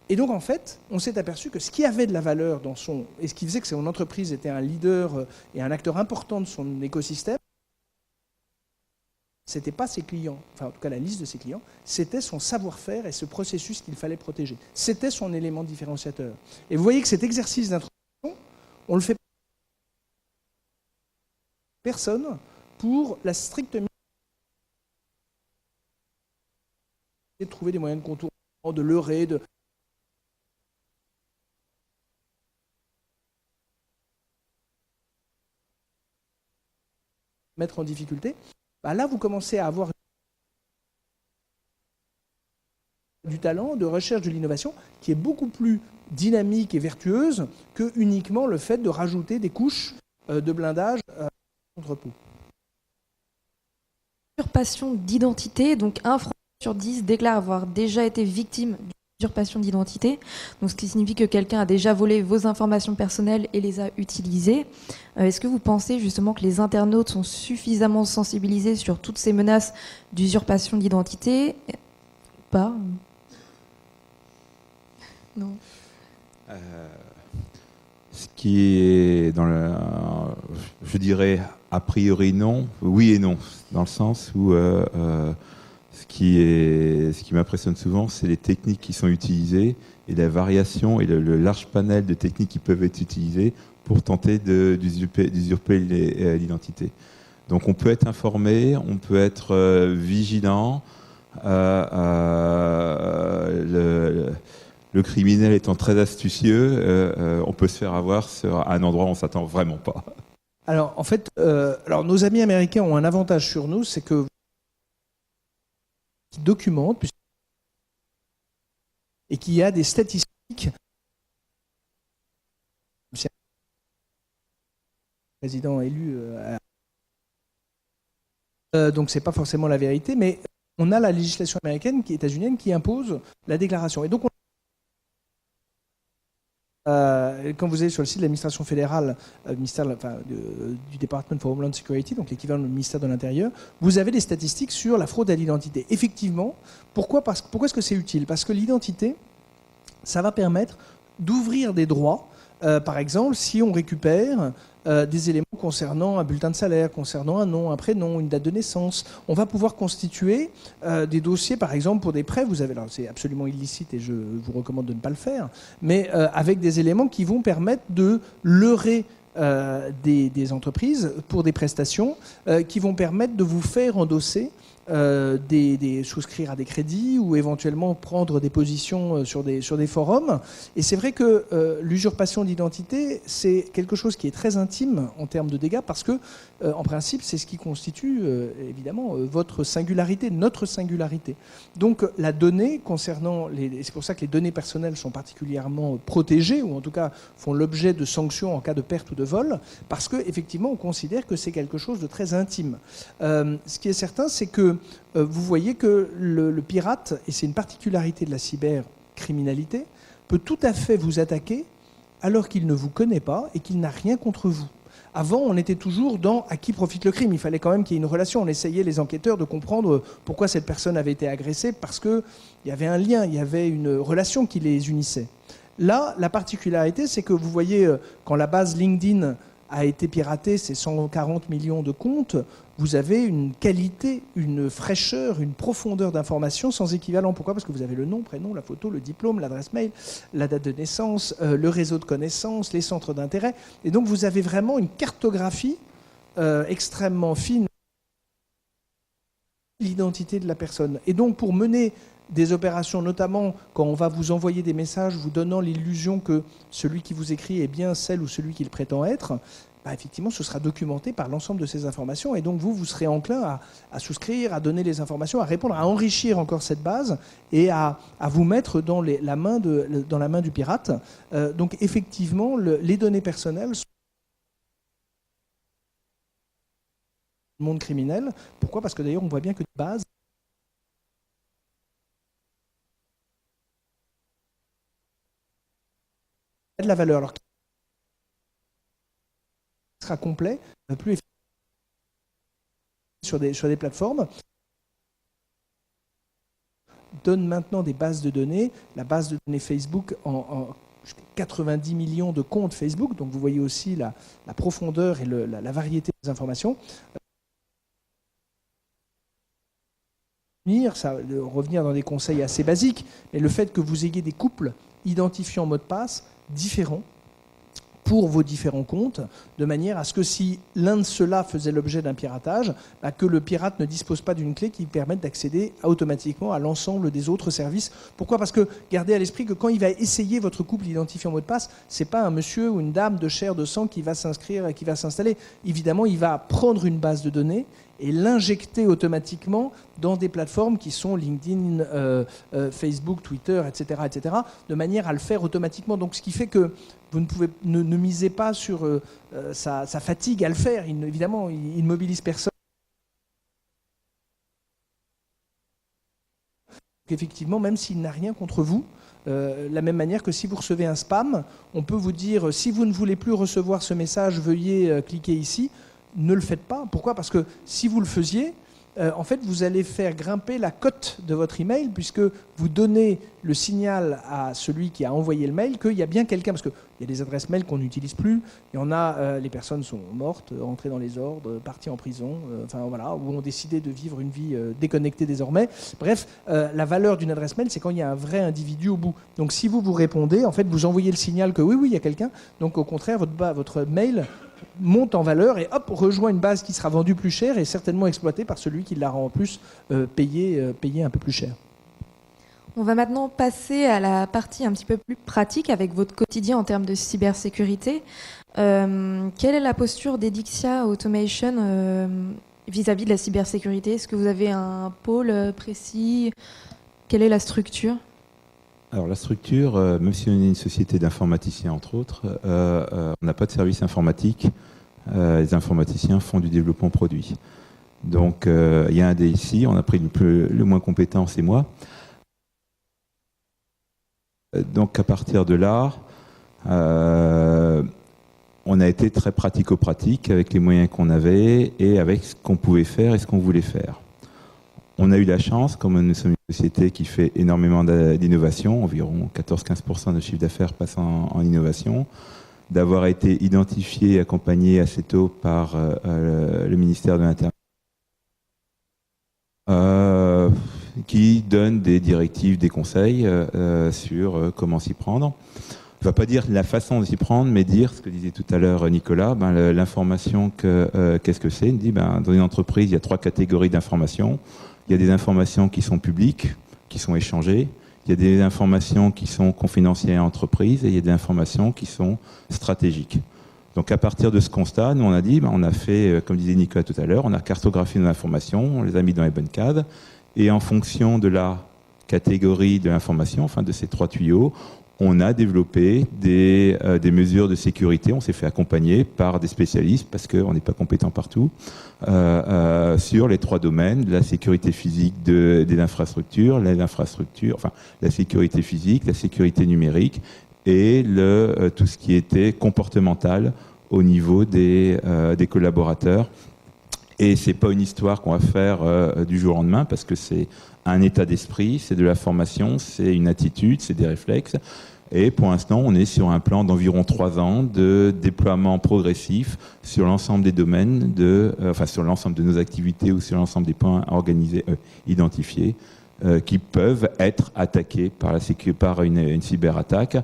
Et donc, en fait, on s'est aperçu que ce qui avait de la valeur et ce qui faisait que son entreprise était un leader et un acteur important de son écosystème, c'était pas ses clients, enfin en tout cas la liste de ses clients, c'était son savoir-faire et ce processus qu'il fallait protéger. C'était son élément différenciateur. Et vous voyez que cet exercice d'introduction, on le fait personne pour la stricte de trouver des moyens de contournement, de leurrer, de mettre en difficulté. Là, vous commencez à avoir du talent, de recherche de l'innovation, qui est beaucoup plus dynamique et vertueuse que uniquement le fait de rajouter des couches de blindage contre-pot. Usurpation d'identité, donc 1 Français sur 10 déclare avoir déjà été victime d'usurpation d'identité, donc ce qui signifie que quelqu'un a déjà volé vos informations personnelles et les a utilisées. Est-ce que vous pensez justement que les internautes sont suffisamment sensibilisés sur toutes ces menaces d'usurpation d'identité? Pas? Non. Ce qui est je dirais a priori non, oui et non, dans le sens où ce qui m'impressionne souvent, c'est les techniques qui sont utilisées et la variation et le large panel de techniques qui peuvent être utilisées pour tenter d'usurper l'identité. Donc on peut être informé, on peut être vigilant. Le criminel étant très astucieux, on peut se faire avoir à un endroit où on ne s'attend vraiment pas. Alors en fait, nos amis américains ont un avantage sur nous, c'est que qui documente et qui a des statistiques. C'est un président élu, donc c'est pas forcément la vérité, mais on a la législation américaine, états-unienne, qui impose la déclaration. Et donc quand vous allez sur le site de l'administration fédérale, du Department for Homeland Security, donc l'équivalent du ministère de l'Intérieur, vous avez des statistiques sur la fraude à l'identité. Effectivement, pourquoi est-ce que c'est utile? Parce que l'identité, ça va permettre d'ouvrir des droits. Par exemple, si on récupère des éléments concernant un bulletin de salaire, concernant un nom, un prénom, une date de naissance, on va pouvoir constituer des dossiers, par exemple, pour des prêts. C'est absolument illicite et je vous recommande de ne pas le faire, mais avec des éléments qui vont permettre de leurrer des entreprises pour des prestations qui vont permettre de vous faire endosser souscrire à des crédits ou éventuellement prendre des positions sur des forums. Et c'est vrai que l'usurpation d'identité, c'est quelque chose qui est très intime en termes de dégâts parce que, en principe, c'est ce qui constitue évidemment votre singularité, notre singularité. Donc la donnée concernant c'est pour ça que les données personnelles sont particulièrement protégées ou en tout cas font l'objet de sanctions en cas de perte ou de vol parce que effectivement on considère que c'est quelque chose de très intime. Ce qui est certain, c'est que vous voyez que le pirate, et c'est une particularité de la cybercriminalité, peut tout à fait vous attaquer alors qu'il ne vous connaît pas et qu'il n'a rien contre vous. Avant, on était toujours dans à qui profite le crime. Il fallait quand même qu'il y ait une relation. On essayait, les enquêteurs, de comprendre pourquoi cette personne avait été agressée, parce qu'il y avait un lien, il y avait une relation qui les unissait. Là, la particularité, c'est que vous voyez, quand la base LinkedIn a été piratée, c'est 140 millions de comptes, vous avez une qualité, une fraîcheur, une profondeur d'information sans équivalent. Pourquoi ? Parce que vous avez le nom, prénom, la photo, le diplôme, l'adresse mail, la date de naissance, le réseau de connaissances, les centres d'intérêt. Et donc vous avez vraiment une cartographie extrêmement fine de l'identité de la personne. Et donc pour mener des opérations, notamment quand on va vous envoyer des messages vous donnant l'illusion que celui qui vous écrit est bien celle ou celui qu'il prétend être, effectivement, ce sera documenté par l'ensemble de ces informations. Et donc, vous serez enclin à souscrire, à donner les informations, à répondre, à enrichir encore cette base et à vous mettre dans la main du pirate. Donc, effectivement, les données personnelles sont dans le monde criminel. Pourquoi ? Parce que d'ailleurs, on voit bien que de base, il y a de la valeur. Alors, sera complet, plus sur des plateformes, donne maintenant des bases de données, la base de données Facebook en 90 millions de comptes Facebook, donc vous voyez aussi la profondeur et la variété des informations. Revenir dans des conseils assez basiques, mais le fait que vous ayez des couples identifiant mot de passe différents pour vos différents comptes, de manière à ce que si l'un de ceux-là faisait l'objet d'un piratage, que le pirate ne dispose pas d'une clé qui permette d'accéder automatiquement à l'ensemble des autres services. Pourquoi ? Parce que gardez à l'esprit que quand il va essayer votre couple identifiant mot de passe, c'est pas un monsieur ou une dame de chair de sang qui va s'inscrire et qui va s'installer. Évidemment, il va prendre une base de données et l'injecter automatiquement dans des plateformes qui sont LinkedIn, Facebook, Twitter, etc., de manière à le faire automatiquement. Donc, ce qui fait que vous ne misez pas sur sa fatigue à le faire. Évidemment, il ne mobilise personne. Donc, effectivement, même s'il n'a rien contre vous, la même manière que si vous recevez un spam, on peut vous dire, si vous ne voulez plus recevoir ce message, veuillez cliquer ici. Ne le faites pas. Pourquoi ? Parce que si vous le faisiez, en fait, vous allez faire grimper la cote de votre email puisque vous donnez le signal à celui qui a envoyé le mail qu'il y a bien quelqu'un. Parce qu'il y a des adresses mail qu'on n'utilise plus. Il y en a, les personnes sont mortes, entrées dans les ordres, parties en prison, ou ont décidé de vivre une vie déconnectée désormais. Bref, la valeur d'une adresse mail, c'est quand il y a un vrai individu au bout. Donc si vous répondez, en fait, vous envoyez le signal que oui, il y a quelqu'un. Donc au contraire, votre mail monte en valeur et hop, rejoint une base qui sera vendue plus cher et certainement exploitée par celui qui l'a en plus payé un peu plus cher. On va maintenant passer à la partie un petit peu plus pratique avec votre quotidien en termes de cybersécurité. Quelle est la posture d'Edixia Automation vis-à-vis de la cybersécurité ? Est-ce que vous avez un pôle précis ? Quelle est la structure ? Alors la structure, même si on est une société d'informaticiens entre autres, on n'a pas de service informatique. Les informaticiens font du développement produit. Donc il y a un DSI, on a pris le moins compétent, c'est moi. Donc à partir de là, on a été très pratico-pratique avec les moyens qu'on avait et avec ce qu'on pouvait faire et ce qu'on voulait faire. On a eu la chance, comme nous sommes une société qui fait énormément d'innovation, environ 14-15% de chiffre d'affaires passe en innovation, d'avoir été identifié et accompagné assez tôt par le ministère de l'Intérieur, qui donne des directives, des conseils sur comment s'y prendre. ne va pas dire la façon de s'y prendre, mais dire ce que disait tout à l'heure Nicolas, l'information, qu'est-ce que c'est? Il dit, dans une entreprise, il y a 3 catégories d'informations. Il y a des informations qui sont publiques, qui sont échangées. Il y a des informations qui sont confidentielles à l'entreprise et il y a des informations qui sont stratégiques. Donc à partir de ce constat, nous on a dit, on a fait, comme disait Nicolas tout à l'heure, on a cartographié nos informations, on les a mis dans les bonnes cases, et en fonction de la catégorie de l'information, enfin de ces 3 tuyaux, on a développé des mesures de sécurité. On s'est fait accompagner par des spécialistes parce qu'on n'est pas compétent partout sur les 3 domaines: la sécurité physique des infrastructures, la sécurité physique, la sécurité numérique et tout ce qui était comportemental au niveau des collaborateurs. Et c'est pas une histoire qu'on va faire du jour au lendemain, parce que c'est un état d'esprit, c'est de la formation, c'est une attitude, c'est des réflexes. Et pour l'instant, on est sur un plan d'environ 3 ans de déploiement progressif sur l'ensemble des domaines, sur l'ensemble de nos activités ou sur l'ensemble des points organisés, identifiés, qui peuvent être attaqués par une cyberattaque.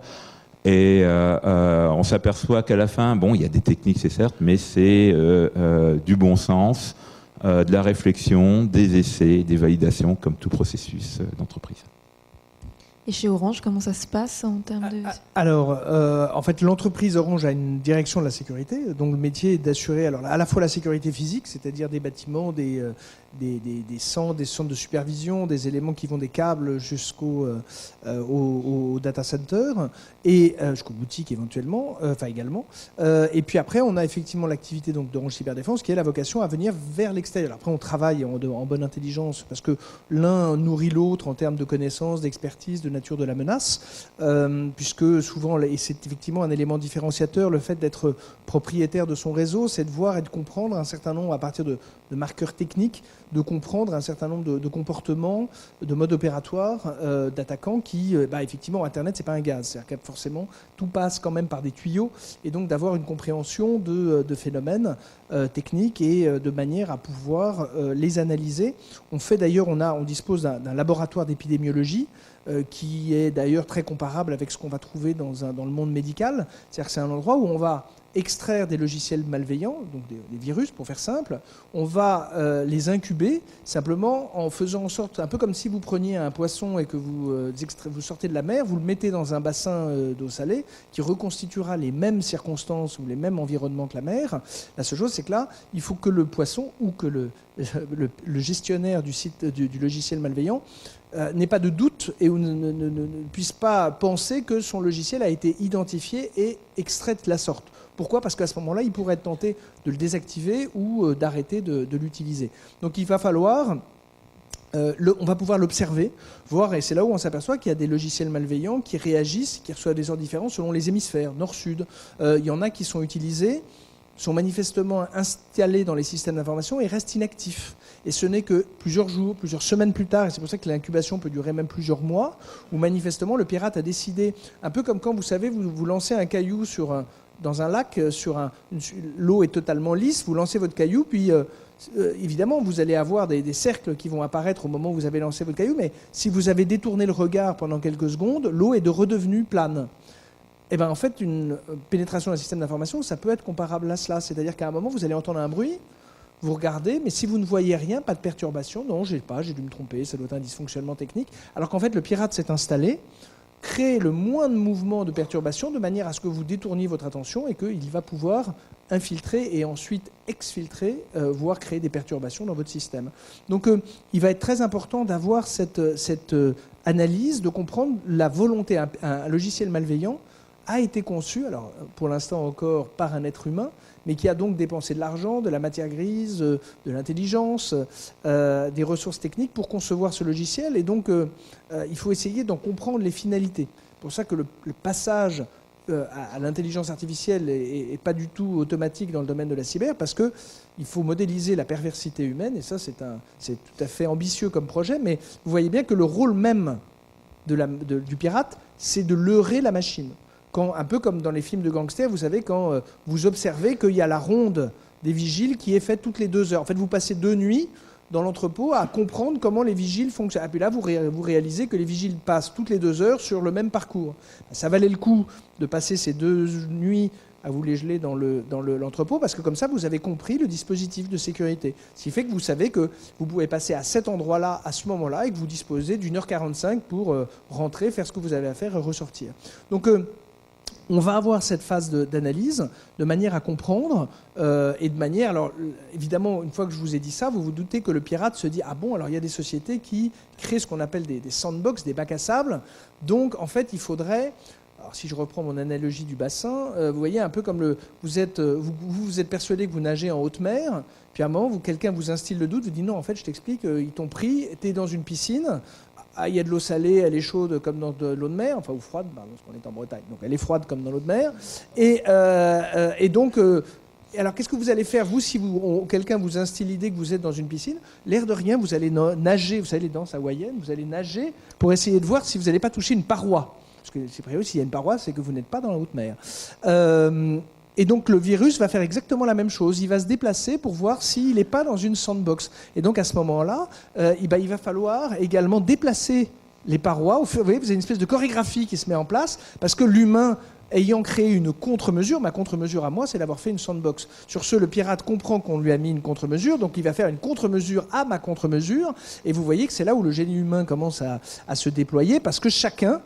Et on s'aperçoit qu'à la fin, il y a des techniques, c'est certes, mais c'est du bon sens, de la réflexion, des essais, des validations, comme tout processus d'entreprise. Et chez Orange, comment ça se passe en termes de... Alors, en fait, l'entreprise Orange a une direction de la sécurité. Donc, le métier est d'assurer à la fois la sécurité physique, c'est-à-dire des bâtiments, des centres de supervision, des éléments qui vont des câbles jusqu'au data center et jusqu'aux boutiques éventuellement, également. Et puis après, on a effectivement l'activité d'Orange Cyberdéfense qui est la vocation à venir vers l'extérieur. Après, on travaille en bonne intelligence parce que l'un nourrit l'autre en termes de connaissances, d'expertise, de nature de la menace, puisque souvent, et c'est effectivement un élément différenciateur, le fait d'être propriétaire de son réseau, c'est de voir et de comprendre un certain nombre, à partir de marqueurs techniques, de comprendre un certain nombre de comportements, de modes opératoires d'attaquants qui, effectivement, Internet, c'est pas un gaz. C'est-à-dire que forcément, tout passe quand même par des tuyaux, et donc d'avoir une compréhension de phénomènes techniques et de manière à pouvoir les analyser. On dispose d'un laboratoire d'épidémiologie qui est d'ailleurs très comparable avec ce qu'on va trouver dans le monde médical. C'est-à-dire que c'est un endroit où on va extraire des logiciels malveillants, donc des virus pour faire simple. On va les incuber simplement en faisant en sorte, un peu comme si vous preniez un poisson et que vous sortez de la mer, vous le mettez dans un bassin d'eau salée qui reconstituera les mêmes circonstances ou les mêmes environnements que la mer. La seule chose, c'est que là, il faut que le poisson ou que le gestionnaire du site du logiciel malveillant n'ait pas de doute et ne puisse pas penser que son logiciel a été identifié et extrait de la sorte. Pourquoi ? Parce qu'à ce moment-là, il pourrait être tenté de le désactiver ou d'arrêter de l'utiliser. Donc il va falloir... on va pouvoir l'observer, voir, et c'est là où on s'aperçoit qu'il y a des logiciels malveillants qui réagissent, qui reçoivent des ordres différents selon les hémisphères, nord-sud. Il y en a qui sont utilisés, sont manifestement installés dans les systèmes d'information et restent inactifs. Et ce n'est que plusieurs jours, plusieurs semaines plus tard, et c'est pour ça que l'incubation peut durer même plusieurs mois, où manifestement le pirate a décidé, un peu comme quand vous savez, vous lancez un caillou dans un lac, l'eau est totalement lisse, vous lancez votre caillou, puis évidemment vous allez avoir des cercles qui vont apparaître au moment où vous avez lancé votre caillou, mais si vous avez détourné le regard pendant quelques secondes, l'eau est redevenue plane. Et bien en fait, une pénétration d'un système d'information, ça peut être comparable à cela. C'est-à-dire qu'à un moment, vous allez entendre un bruit, vous regardez, mais si vous ne voyez rien, pas de perturbation, non, j'ai dû me tromper, ça doit être un dysfonctionnement technique. Alors qu'en fait, le pirate s'est installé, crée le moins de mouvements de perturbation de manière à ce que vous détourniez votre attention et qu'il va pouvoir infiltrer et ensuite exfiltrer, voire créer des perturbations dans votre système. Donc il va être très important d'avoir cette analyse, de comprendre la volonté. Un logiciel malveillant a été conçu, alors pour l'instant encore par un être humain, mais qui a donc dépensé de l'argent, de la matière grise, de l'intelligence, des ressources techniques pour concevoir ce logiciel. Et donc, il faut essayer d'en comprendre les finalités. C'est pour ça que le passage à l'intelligence artificielle n'est pas du tout automatique dans le domaine de la cyber, parce qu'il faut modéliser la perversité humaine, et ça, c'est tout à fait ambitieux comme projet, mais vous voyez bien que le rôle même du pirate, c'est de leurrer la machine. Un peu comme dans les films de gangsters, vous savez, quand vous observez qu'il y a la ronde des vigiles qui est faite toutes les 2 heures. En fait, vous passez 2 nuits dans l'entrepôt à comprendre comment les vigiles fonctionnent. Et puis là, vous réalisez que les vigiles passent toutes les 2 heures sur le même parcours. Ça valait le coup de passer ces 2 nuits à vous les geler dans l'entrepôt, parce que comme ça, vous avez compris le dispositif de sécurité. Ce qui fait que vous savez que vous pouvez passer à cet endroit-là, à ce moment-là, et que vous disposez d'1h45 pour rentrer, faire ce que vous avez à faire et ressortir. Donc, on va avoir cette phase d'analyse de manière à comprendre et de manière... Alors, évidemment, une fois que je vous ai dit ça, vous vous doutez que le pirate se dit « Ah bon, alors il y a des sociétés qui créent ce qu'on appelle des sandbox, des bacs à sable. Donc, en fait, il faudrait... » Alors, si je reprends mon analogie du bassin, vous voyez un peu comme vous êtes persuadé que vous nagez en haute mer, puis à un moment, quelqu'un vous instille le doute, vous dit non, en fait, je t'explique, ils t'ont pris, t'es dans une piscine, il y a de l'eau salée, elle est chaude comme dans de l'eau de mer, enfin, ou froide, parce qu'on est en Bretagne, donc elle est froide comme dans l'eau de mer, et donc... alors, qu'est-ce que vous allez faire, vous, si quelqu'un vous instille l'idée que vous êtes dans une piscine? L'air de rien, vous allez nager, vous savez, les danses hawaïennes, vous allez nager pour essayer de voir si vous n'allez pas toucher une paroi. Parce que c'est prévu, s'il y a une paroi, c'est que vous n'êtes pas dans la haute mer. Et donc le virus va faire exactement la même chose. Il va se déplacer pour voir s'il n'est pas dans une sandbox. Et donc à ce moment-là, il va falloir également déplacer les parois. Vous voyez, vous avez une espèce de chorégraphie qui se met en place, parce que l'humain, ayant créé une contre-mesure, ma contre-mesure à moi, c'est d'avoir fait une sandbox. Sur ce, le pirate comprend qu'on lui a mis une contre-mesure, donc il va faire une contre-mesure à ma contre-mesure. Et vous voyez que c'est là où le génie humain commence à se déployer, parce que chacun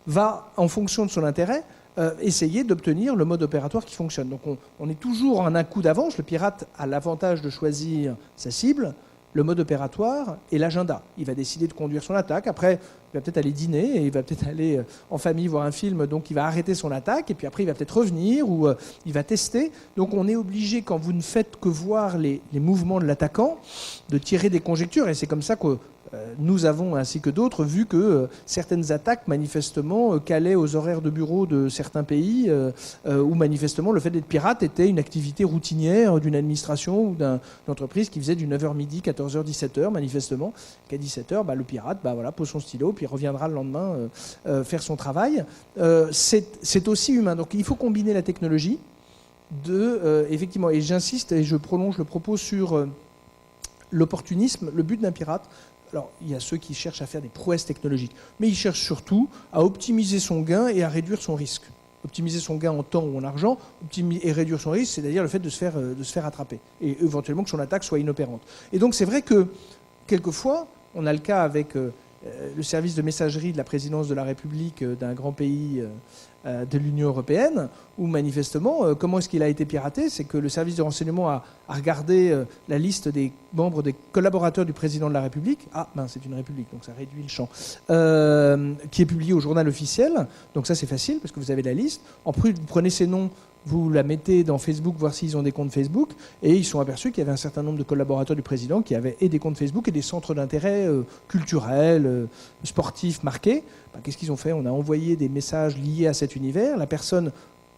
va, en fonction de son intérêt, essayer d'obtenir le mode opératoire qui fonctionne. Donc on est toujours en un coup d'avance. Le pirate a l'avantage de choisir sa cible, le mode opératoire et l'agenda. Il va décider de conduire son attaque. Après, il va peut-être aller dîner et il va peut-être aller en famille voir un film. Donc il va arrêter son attaque et puis après il va peut-être revenir ou il va tester. Donc on est obligé, quand vous ne faites que voir les mouvements de l'attaquant, de tirer des conjectures. Et c'est comme ça que nous avons, ainsi que d'autres, vu que certaines attaques, manifestement, calaient aux horaires de bureau de certains pays, où manifestement le fait d'être pirate était une activité routinière d'une administration ou d'une entreprise qui faisait du 9h midi, 14h, 17h, manifestement. Qu'à 17h, le pirate pose son stylo, puis il reviendra le lendemain faire son travail. C'est aussi humain. Donc il faut combiner la technologie effectivement, et j'insiste et je prolonge le propos sur l'opportunisme. Le but d'un pirate, alors, il y a ceux qui cherchent à faire des prouesses technologiques, mais ils cherchent surtout à optimiser son gain et à réduire son risque. Optimiser son gain en temps ou en argent, et réduire son risque, c'est-à-dire le fait de se faire attraper, et éventuellement que son attaque soit inopérante. Et donc, c'est vrai que, quelquefois, on a le cas avec le service de messagerie de la présidence de la République d'un grand pays de l'Union européenne, où manifestement, comment est-ce qu'il a été piraté? C'est que le service de renseignement a regardé la liste des membres, des collaborateurs du président de la République. Ah, c'est une république, donc ça réduit le champ. Qui est publié au journal officiel. Donc ça, c'est facile, parce que vous avez la liste. En plus, vous prenez ces noms, vous la mettez dans Facebook, voir s'ils ont des comptes Facebook, et ils sont aperçus qu'il y avait un certain nombre de collaborateurs du président qui avaient et des comptes Facebook et des centres d'intérêt culturels, sportifs marqués. Qu'est-ce qu'ils ont fait? On a envoyé des messages liés à cet univers. La personne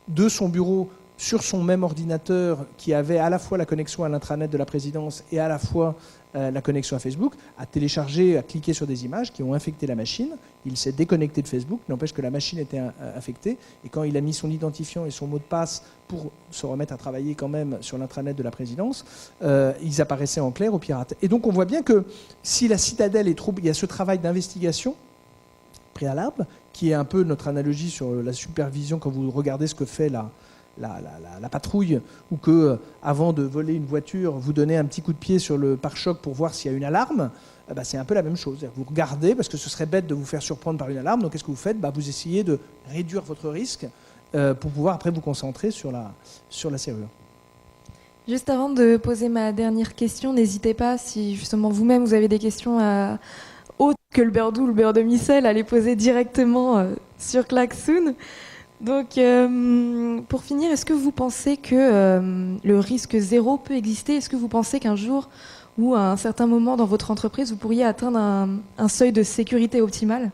de son bureau, sur son même ordinateur, qui avait à la fois la connexion à l'intranet de la présidence et à la fois la connexion à Facebook, a téléchargé, a cliqué sur des images qui ont infecté la machine. Il s'est déconnecté de Facebook, n'empêche que la machine était infectée. Et quand il a mis son identifiant et son mot de passe pour se remettre à travailler quand même sur l'intranet de la présidence, ils apparaissaient en clair aux pirates. Et donc on voit bien que si la citadelle est trop... Il y a ce travail d'investigation préalable, qui est un peu notre analogie sur la supervision quand vous regardez ce que fait la patrouille, ou que avant de voler une voiture, vous donnez un petit coup de pied sur le pare-choc pour voir s'il y a une alarme. C'est un peu la même chose. Vous regardez, parce que ce serait bête de vous faire surprendre par une alarme, donc qu'est-ce que vous faites? Vous essayez de réduire votre risque pour pouvoir après vous concentrer sur la serrure. Juste avant de poser ma dernière question, n'hésitez pas, si justement vous-même vous avez des questions autres que le beurre doux, le beurre de micelle, à les poser directement sur Klaxoon. Donc, pour finir, est-ce que vous pensez que le risque zéro peut exister? Est-ce que vous pensez qu'un jour ou à un certain moment dans votre entreprise, vous pourriez atteindre un seuil de sécurité optimale?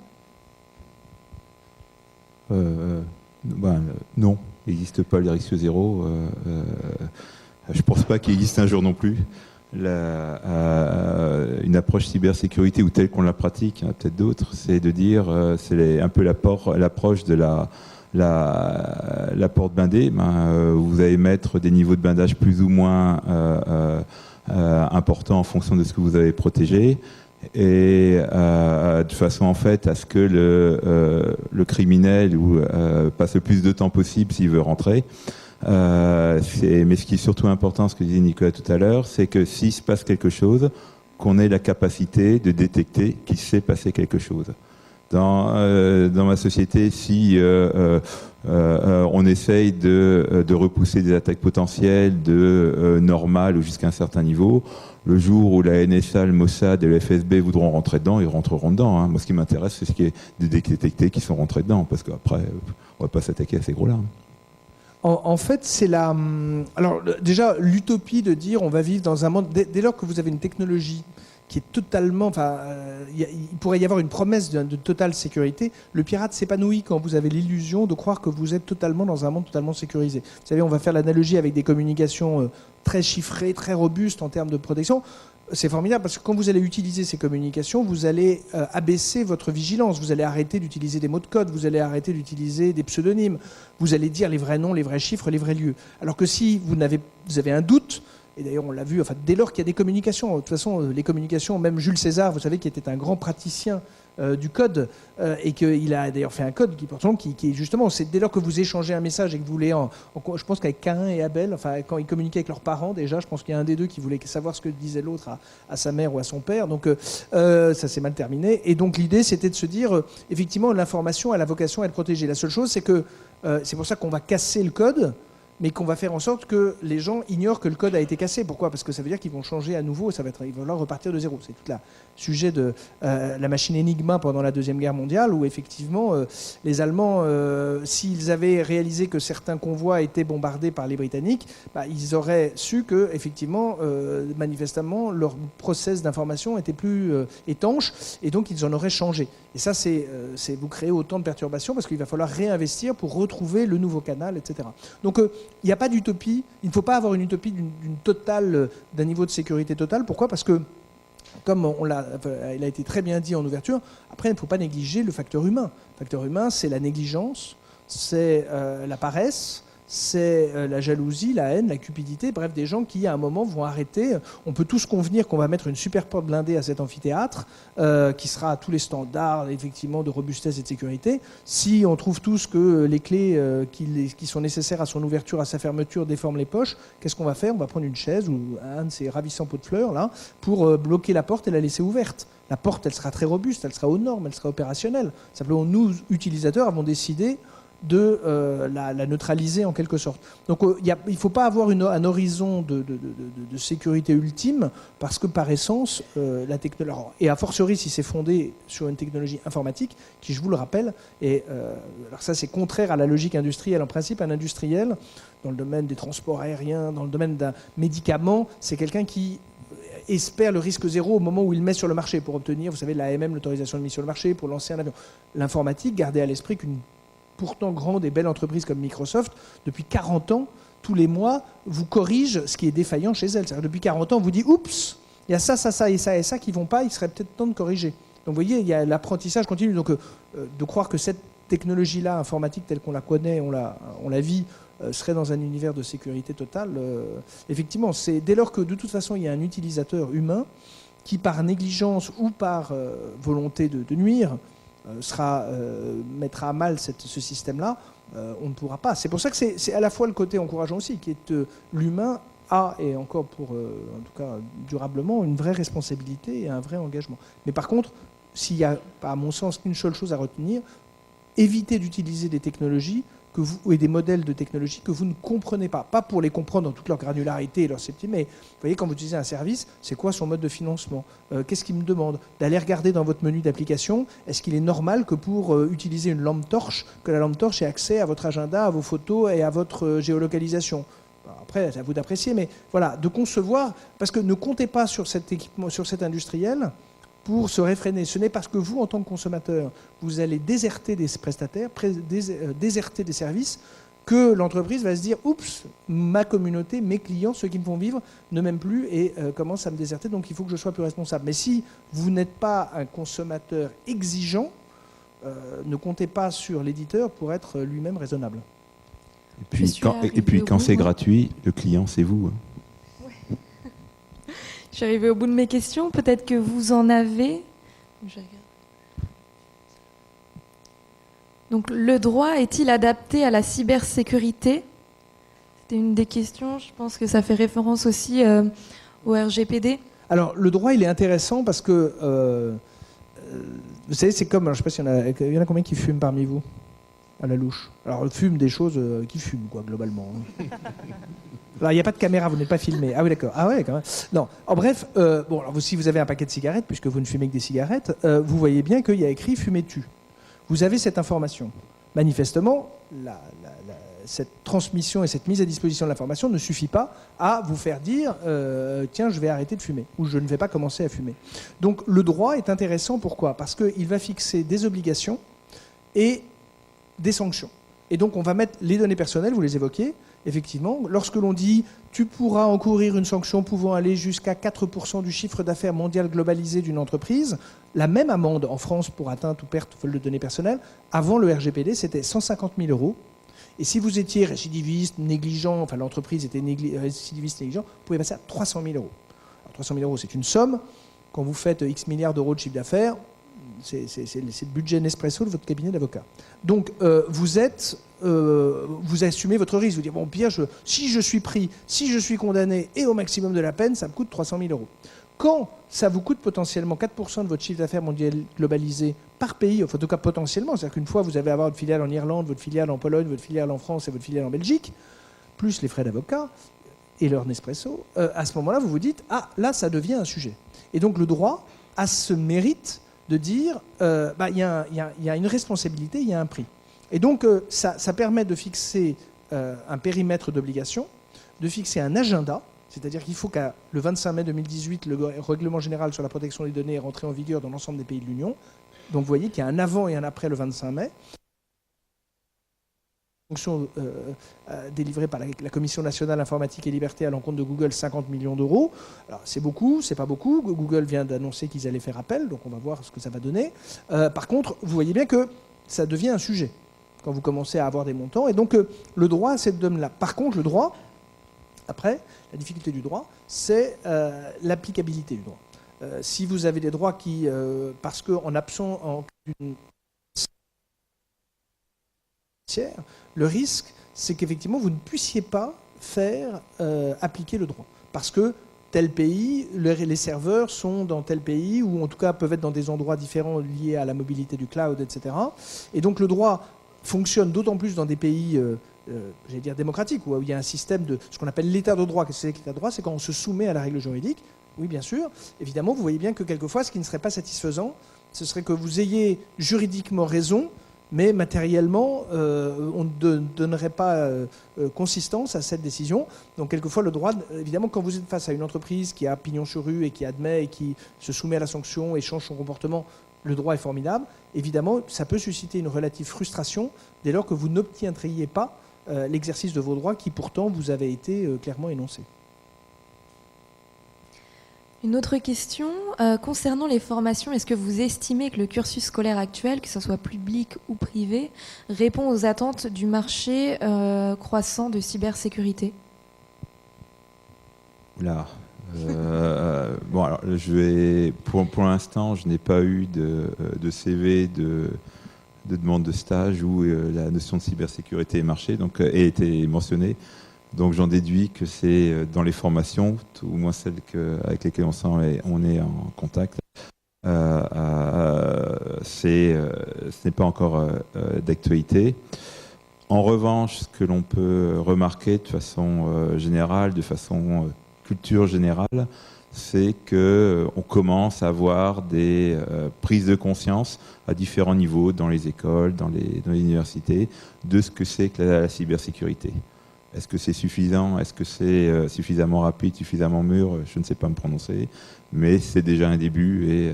Non, il n'existe pas le risque zéro. Je ne pense pas qu'il existe un jour non plus. Une approche cybersécurité ou telle qu'on la pratique, il y en a peut-être d'autres, c'est de dire, c'est un peu l'approche de la porte blindée. Vous allez mettre des niveaux de blindage plus ou moins important en fonction de ce que vous avez protégé, et de façon en fait à ce que le criminel passe le plus de temps possible s'il veut rentrer. Mais ce qui est surtout important, ce que disait Nicolas tout à l'heure, c'est que s'il se passe quelque chose, qu'on ait la capacité de détecter qu'il s'est passé quelque chose. Dans ma société, si on essaye de repousser des attaques potentielles de normales ou jusqu'à un certain niveau, le jour où la NSA, le Mossad et le FSB voudront rentrer dedans, ils rentreront dedans. Hein. Moi, ce qui m'intéresse, c'est ce qui est de détecter qu'ils sont rentrés dedans, parce qu'après, on ne va pas s'attaquer à ces gros-là. En fait, c'est la... Alors déjà, l'utopie de dire on va vivre dans un monde... Dès lors que vous avez une technologie qui est totalement... il pourrait y avoir une promesse de totale sécurité. Le pirate s'épanouit quand vous avez l'illusion de croire que vous êtes totalement dans un monde totalement sécurisé. Vous savez, on va faire l'analogie avec des communications très chiffrées, très robustes en termes de protection. C'est formidable parce que quand vous allez utiliser ces communications, vous allez abaisser votre vigilance. Vous allez arrêter d'utiliser des mots de code, vous allez arrêter d'utiliser des pseudonymes, vous allez dire les vrais noms, les vrais chiffres, les vrais lieux. Alors que si vous avez un doute, et d'ailleurs on l'a vu, dès lors qu'il y a des communications, de toute façon les communications, même Jules César, vous savez, qui était un grand praticien du code, et qu'il a d'ailleurs fait un code qui justement, c'est dès lors que vous échangez un message et que vous voulez, je pense qu'avec Caïn et Abel, quand ils communiquaient avec leurs parents déjà, je pense qu'il y a un des deux qui voulait savoir ce que disait l'autre à sa mère ou à son père, donc ça s'est mal terminé, et donc l'idée c'était de se dire, effectivement l'information a la vocation à être protégée. La seule chose c'est que c'est pour ça qu'on va casser le code, mais qu'on va faire en sorte que les gens ignorent que le code a été cassé. Pourquoi ? Parce que ça veut dire qu'ils vont changer à nouveau, ils vont là repartir de zéro. C'est tout le sujet de la machine Enigma pendant la Deuxième Guerre mondiale, où effectivement, les Allemands, s'ils avaient réalisé que certains convois étaient bombardés par les Britanniques, ils auraient su que, effectivement, manifestement, leur process d'information était plus étanche, et donc ils en auraient changé. Et ça, c'est vous créez autant de perturbations, parce qu'il va falloir réinvestir pour retrouver le nouveau canal, etc. Donc, il n'y a pas d'utopie. Il ne faut pas avoir une utopie d'un niveau de sécurité total. Pourquoi ? Parce que, comme il a été très bien dit en ouverture, après, il ne faut pas négliger le facteur humain. Le facteur humain, c'est la négligence, c'est la paresse, c'est la jalousie, la haine, la cupidité, bref, des gens qui, à un moment, vont arrêter. On peut tous convenir qu'on va mettre une super porte blindée à cet amphithéâtre, qui sera à tous les standards, effectivement, de robustesse et de sécurité. Si on trouve tous que les clés qui sont nécessaires à son ouverture, à sa fermeture, déforment les poches, qu'est-ce qu'on va faire ? On va prendre une chaise ou un de ces ravissants pots de fleurs, là, pour bloquer la porte et la laisser ouverte. La porte, elle sera très robuste, elle sera aux normes, elle sera opérationnelle. Simplement, nous, utilisateurs, avons décidé de la neutraliser en quelque sorte. Donc il ne faut pas avoir un horizon de sécurité ultime, parce que par essence, la technologie, et a fortiori si c'est fondé sur une technologie informatique, qui je vous le rappelle, alors ça c'est contraire à la logique industrielle. En principe, un industriel, dans le domaine des transports aériens, dans le domaine d'un médicament, c'est quelqu'un qui espère le risque zéro au moment où il met sur le marché, pour obtenir, vous savez, l'AMM, l'autorisation de mise sur le marché, pour lancer un avion. L'informatique, gardez à l'esprit qu'une pourtant grande et belle entreprise comme Microsoft, depuis 40 ans, tous les mois, vous corrige ce qui est défaillant chez elle. C'est-à-dire, depuis 40 ans, on vous dit « Oups, il y a ça, ça, ça et ça et ça qui ne vont pas, il serait peut-être temps de corriger ». Donc vous voyez, il y a l'apprentissage continu. Donc de croire que cette technologie-là, informatique telle qu'on la connaît, on la vit, serait dans un univers de sécurité totale, effectivement, c'est dès lors que de toute façon, il y a un utilisateur humain qui, par négligence ou par volonté de nuire, mettra à mal ce système-là, on ne pourra pas. C'est pour ça que c'est à la fois le côté encourageant aussi, qui est l'humain a, et encore pour, en tout cas durablement, une vraie responsabilité et un vrai engagement. Mais par contre, s'il y a, à mon sens, qu'une seule chose à retenir, évitez d'utiliser des technologies et des modèles de technologie que vous ne comprenez pas. Pas pour les comprendre dans toute leur granularité et leur subtilité, mais vous voyez, quand vous utilisez un service, c'est quoi son mode de financement ? Qu'est-ce qu'il me demande ? D'aller regarder dans votre menu d'application, est-ce qu'il est normal que pour utiliser une lampe torche, que la lampe torche ait accès à votre agenda, à vos photos et à votre géolocalisation ? Après, c'est à vous d'apprécier, mais voilà, de concevoir, parce que ne comptez pas sur cet équipement, sur cet industriel, pour se réfréner. Ce n'est parce que vous, en tant que consommateur, vous allez déserter des prestataires, déserter des services, que l'entreprise va se dire « Oups, ma communauté, mes clients, ceux qui me font vivre, ne m'aiment plus et commencent à me déserter, donc il faut que je sois plus responsable. » Mais si vous n'êtes pas un consommateur exigeant, ne comptez pas sur l'éditeur pour être lui-même raisonnable. Et puis quand c'est gratuit, le client, c'est vous. Je suis arrivée au bout de mes questions. Peut-être que vous en avez. Je regarde. Donc, le droit est-il adapté à la cybersécurité? C'était une des questions. Je pense que ça fait référence aussi au RGPD. Alors, le droit, il est intéressant parce que, vous savez, c'est comme, alors, je ne sais pas s'il y en a combien qui fument parmi vous, à la louche. Alors, fument des choses qui fument, quoi, globalement. Alors, il n'y a pas de caméra, vous n'êtes pas filmé. Ah oui, d'accord. Ah ouais, quand même. Non. En bref, bon, alors, si vous avez un paquet de cigarettes, puisque vous ne fumez que des cigarettes, vous voyez bien qu'il y a écrit « fumez tu ». Vous avez cette information. Manifestement, cette transmission et cette mise à disposition de l'information ne suffit pas à vous faire dire tiens, je vais arrêter de fumer ou je ne vais pas commencer à fumer. Donc le droit est intéressant, pourquoi? Parce qu'il va fixer des obligations et des sanctions. Et donc on va mettre les données personnelles, vous les évoquez, effectivement. Lorsque l'on dit tu pourras encourir une sanction pouvant aller jusqu'à 4% du chiffre d'affaires mondial globalisé d'une entreprise, la même amende en France pour atteinte ou perte de données personnelles, avant le RGPD, c'était 150 000 €. Et si vous étiez récidiviste, négligent, enfin l'entreprise était récidiviste, négligent, vous pouvez passer à 300 000 €. Alors 300 000 €, c'est une somme. Quand vous faites X milliards d'euros de chiffre d'affaires, c'est le budget Nespresso de votre cabinet d'avocat. Donc vous assumez votre risque. Vous dites, bon, Pierre, si je suis pris, si je suis condamné et au maximum de la peine, ça me coûte 300 000 €. Quand ça vous coûte potentiellement 4% de votre chiffre d'affaires mondial globalisé par pays, enfin, en tout cas potentiellement, c'est-à-dire qu'une fois vous allez avoir votre filiale en Irlande, votre filiale en Pologne, votre filiale en France et votre filiale en Belgique, plus les frais d'avocat et leur Nespresso, à ce moment-là, vous vous dites, ah, là, ça devient un sujet. Et donc le droit a ce mérite de dire, il y a une responsabilité, il y a un prix. Et donc ça permet de fixer un périmètre d'obligation, de fixer un agenda. C'est-à-dire qu'il faut qu'à le 25 mai 2018, le règlement général sur la protection des données est rentré en vigueur dans l'ensemble des pays de l'Union. Donc vous voyez qu'il y a un avant et un après le 25 mai. Fonction délivrée par la Commission nationale informatique et liberté à l'encontre de Google, 50 millions €. Alors c'est beaucoup, c'est pas beaucoup. Google vient d'annoncer qu'ils allaient faire appel, donc on va voir ce que ça va donner. Par contre, vous voyez bien que ça devient un sujet quand vous commencez à avoir des montants. Et donc le droit a cette donne-là. Par contre, le droit... Après, la difficulté du droit, c'est l'applicabilité du droit. Si vous avez des droits qui, parce qu'en absent d'une tiers, le risque, c'est qu'effectivement, vous ne puissiez pas faire appliquer le droit. Parce que tel pays, les serveurs sont dans tel pays, ou en tout cas peuvent être dans des endroits différents liés à la mobilité du cloud, etc. Et donc le droit fonctionne d'autant plus dans des pays... j'allais dire démocratique, où il y a un système de ce qu'on appelle l'état de droit. Qu'est-ce que c'est que l'état de droit? C'est quand on se soumet à la règle juridique. Oui, bien sûr. Évidemment, vous voyez bien que quelquefois, ce qui ne serait pas satisfaisant, ce serait que vous ayez juridiquement raison, mais matériellement, on ne donnerait pas consistance à cette décision. Donc, quelquefois, le droit, évidemment, quand vous êtes face à une entreprise qui a pignon sur rue et qui admet et qui se soumet à la sanction et change son comportement, le droit est formidable. Évidemment, ça peut susciter une relative frustration dès lors que vous n'obtiendriez pas l'exercice de vos droits qui pourtant vous avaient été clairement énoncés. Une autre question, concernant les formations, est-ce que vous estimez que le cursus scolaire actuel, que ce soit public ou privé, répond aux attentes du marché croissant de cybersécurité? Oula. Bon, alors, pour l'instant, je n'ai pas eu de CV de demande de stage où la notion de cybersécurité est marché, donc a été mentionnée. Donc j'en déduis que c'est dans les formations, au moins celles avec lesquelles on est en contact. Ce n'est pas encore d'actualité. En revanche, ce que l'on peut remarquer de façon générale, de façon culture générale, c'est qu'on commence à avoir des prises de conscience à différents niveaux, dans les écoles, dans les universités, de ce que c'est que la cybersécurité. Est-ce que c'est suffisant? Est-ce que c'est suffisamment rapide, suffisamment mûr? Je ne sais pas me prononcer, mais c'est déjà un début et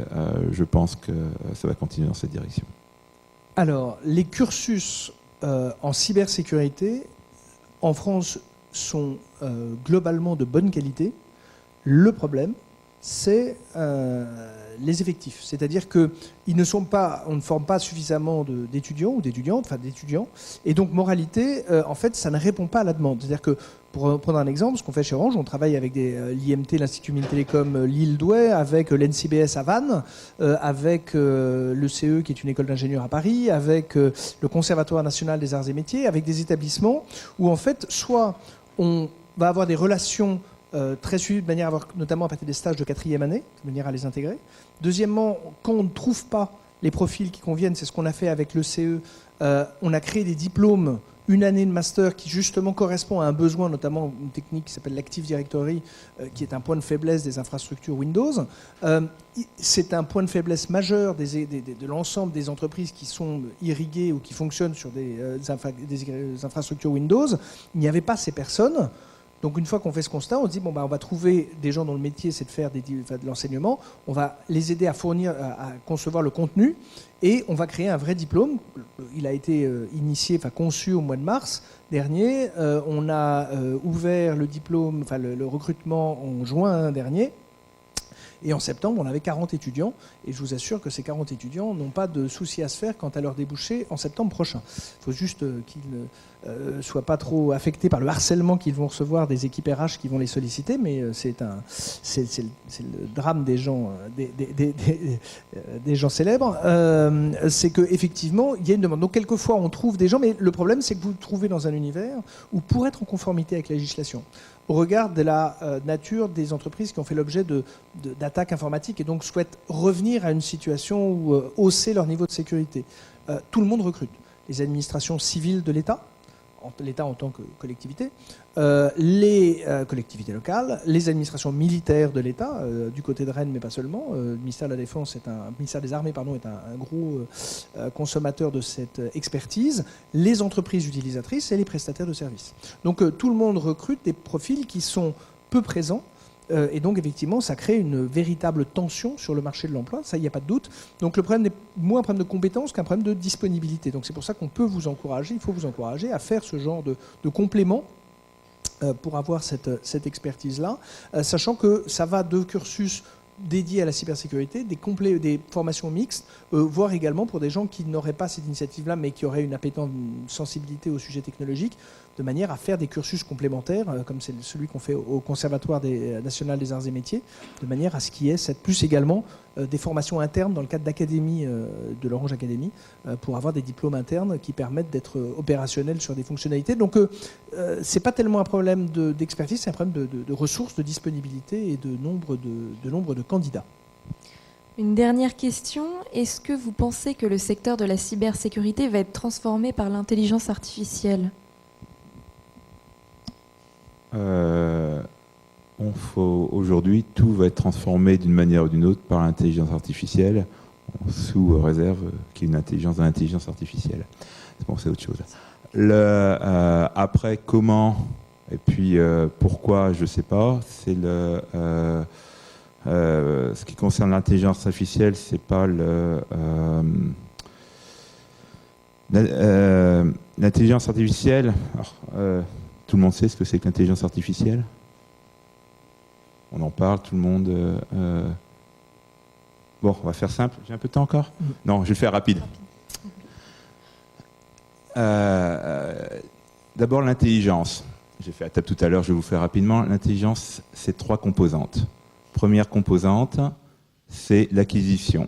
je pense que ça va continuer dans cette direction. Alors, les cursus en cybersécurité, en France, sont globalement de bonne qualité. Le problème, c'est les effectifs. C'est-à-dire qu'on ne forme pas suffisamment d'étudiants ou d'étudiantes, enfin d'étudiants. Et donc, moralité, en fait, ça ne répond pas à la demande. C'est-à-dire que, pour prendre un exemple, ce qu'on fait chez Orange, on travaille avec l'IMT, l'Institut Mines Télécom Lille-Douai, avec l'NCBS à Vannes, avec l'ECE, qui est une école d'ingénieurs à Paris, avec le Conservatoire national des arts et métiers, avec des établissements où, en fait, soit on va avoir des relations très suivies de manière à avoir, notamment à partir des stages de 4e année, de manière à les intégrer. Deuxièmement, quand on ne trouve pas les profils qui conviennent, c'est ce qu'on a fait avec l'ECE, on a créé des diplômes, une année de master qui justement correspond à un besoin, notamment une technique qui s'appelle l'Active Directory, qui est un point de faiblesse des infrastructures Windows. C'est un point de faiblesse majeur de l'ensemble des entreprises qui sont irriguées ou qui fonctionnent sur des infrastructures Windows. Il n'y avait pas ces personnes. Donc une fois qu'on fait ce constat, on se dit on va trouver des gens dont le métier c'est de faire de l'enseignement, on va les aider à fournir, à concevoir le contenu, et on va créer un vrai diplôme. Il a été conçu au mois de mars dernier. On a ouvert le diplôme, le recrutement en juin dernier. Et en septembre, on avait 40 étudiants. Et je vous assure que ces 40 étudiants n'ont pas de souci à se faire quant à leur débouché en septembre prochain. Il faut juste qu'ils ne soient pas trop affectés par le harcèlement qu'ils vont recevoir des équipes RH qui vont les solliciter. Mais c'est le drame des gens, des gens célèbres. C'est qu'effectivement, il y a une demande. Donc quelquefois, on trouve des gens. Mais le problème, c'est que vous vous trouvez dans un univers où, pour être en conformité avec la législation, au regard de la nature des entreprises qui ont fait l'objet d'attaques informatiques et donc souhaitent revenir à une situation où hausser leur niveau de sécurité. Tout le monde recrute. Les administrations civiles de l'État, l'État en tant que collectivité, les collectivités locales, les administrations militaires de l'État, du côté de Rennes, mais pas seulement. Le ministère de la Défense ministère des Armées, est un gros consommateur de cette expertise, les entreprises utilisatrices et les prestataires de services. Donc tout le monde recrute des profils qui sont peu présents. Et donc, effectivement, ça crée une véritable tension sur le marché de l'emploi, ça, il n'y a pas de doute. Donc, le problème n'est moins un problème de compétence qu'un problème de disponibilité. Donc, c'est pour ça qu'on peut vous encourager, il faut vous encourager à faire ce genre de complément pour avoir cette expertise-là, sachant que ça va de cursus dédiés à la cybersécurité, des formations mixtes, voire également pour des gens qui n'auraient pas cette initiative-là, mais qui auraient une appétence, une sensibilité au sujet technologique, de manière à faire des cursus complémentaires, comme c'est celui qu'on fait au Conservatoire national des arts et métiers, de manière à ce qu'il y ait plus également des formations internes dans le cadre d'académie, de l'Orange Academy, pour avoir des diplômes internes qui permettent d'être opérationnels sur des fonctionnalités. Donc, c'est pas tellement un problème d'expertise, c'est un problème de ressources, de disponibilité et de nombre de candidats. Une dernière question. Est-ce que vous pensez que le secteur de la cybersécurité va être transformé par l'intelligence artificielle ? Aujourd'hui, tout va être transformé d'une manière ou d'une autre par l'intelligence artificielle, sous réserve qu'il y ait une intelligence dans l'intelligence artificielle. Bon, c'est autre chose. Après, comment et puis pourquoi, je ne sais pas. C'est ce qui concerne l'intelligence artificielle, c'est pas l'intelligence artificielle. Alors, tout le monde sait ce que c'est que l'intelligence artificielle. On en parle, tout le monde. Bon, on va faire simple. J'ai un peu de temps encore ? Non, je vais faire rapide. D'abord, l'intelligence. J'ai fait la table tout à l'heure, je vais vous faire rapidement. L'intelligence, c'est 3 composantes. Première composante, c'est l'acquisition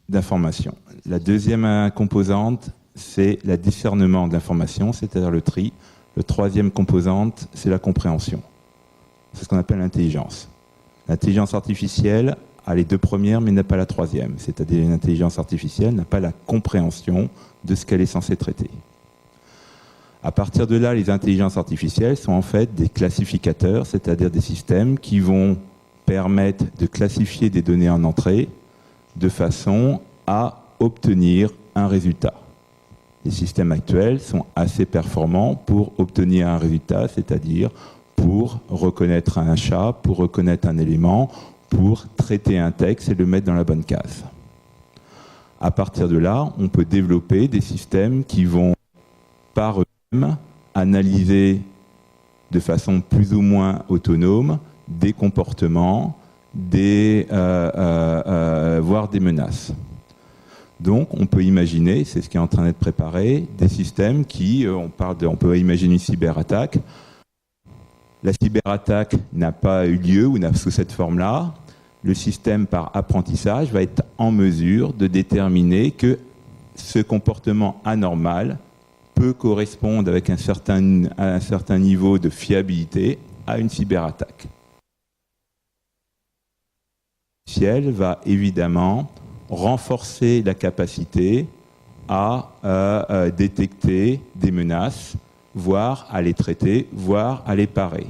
d'informations. La deuxième composante, c'est le discernement de l'information, c'est-à-dire le tri. Le troisième composante, c'est la compréhension. C'est ce qu'on appelle l'intelligence. L'intelligence artificielle a les 2 premières, mais n'a pas la troisième. C'est-à-dire l'intelligence artificielle n'a pas la compréhension de ce qu'elle est censée traiter. À partir de là, les intelligences artificielles sont en fait des classificateurs, c'est-à-dire des systèmes qui vont permettre de classifier des données en entrée de façon à obtenir un résultat. Les systèmes actuels sont assez performants pour obtenir un résultat, c'est-à-dire pour reconnaître un chat, pour reconnaître un élément, pour traiter un texte et le mettre dans la bonne case. À partir de là, on peut développer des systèmes qui vont, par eux-mêmes, analyser de façon plus ou moins autonome des comportements voire des menaces. Donc, on peut imaginer, c'est ce qui est en train d'être préparé, des systèmes qui, on peut imaginer une cyberattaque. La cyberattaque n'a pas eu lieu ou n'a sous cette forme-là. Le système, par apprentissage, va être en mesure de déterminer que ce comportement anormal peut correspondre avec un certain niveau de fiabilité à une cyberattaque. Le logiciel va évidemment renforcer la capacité à détecter des menaces, voire à les traiter, voire à les parer.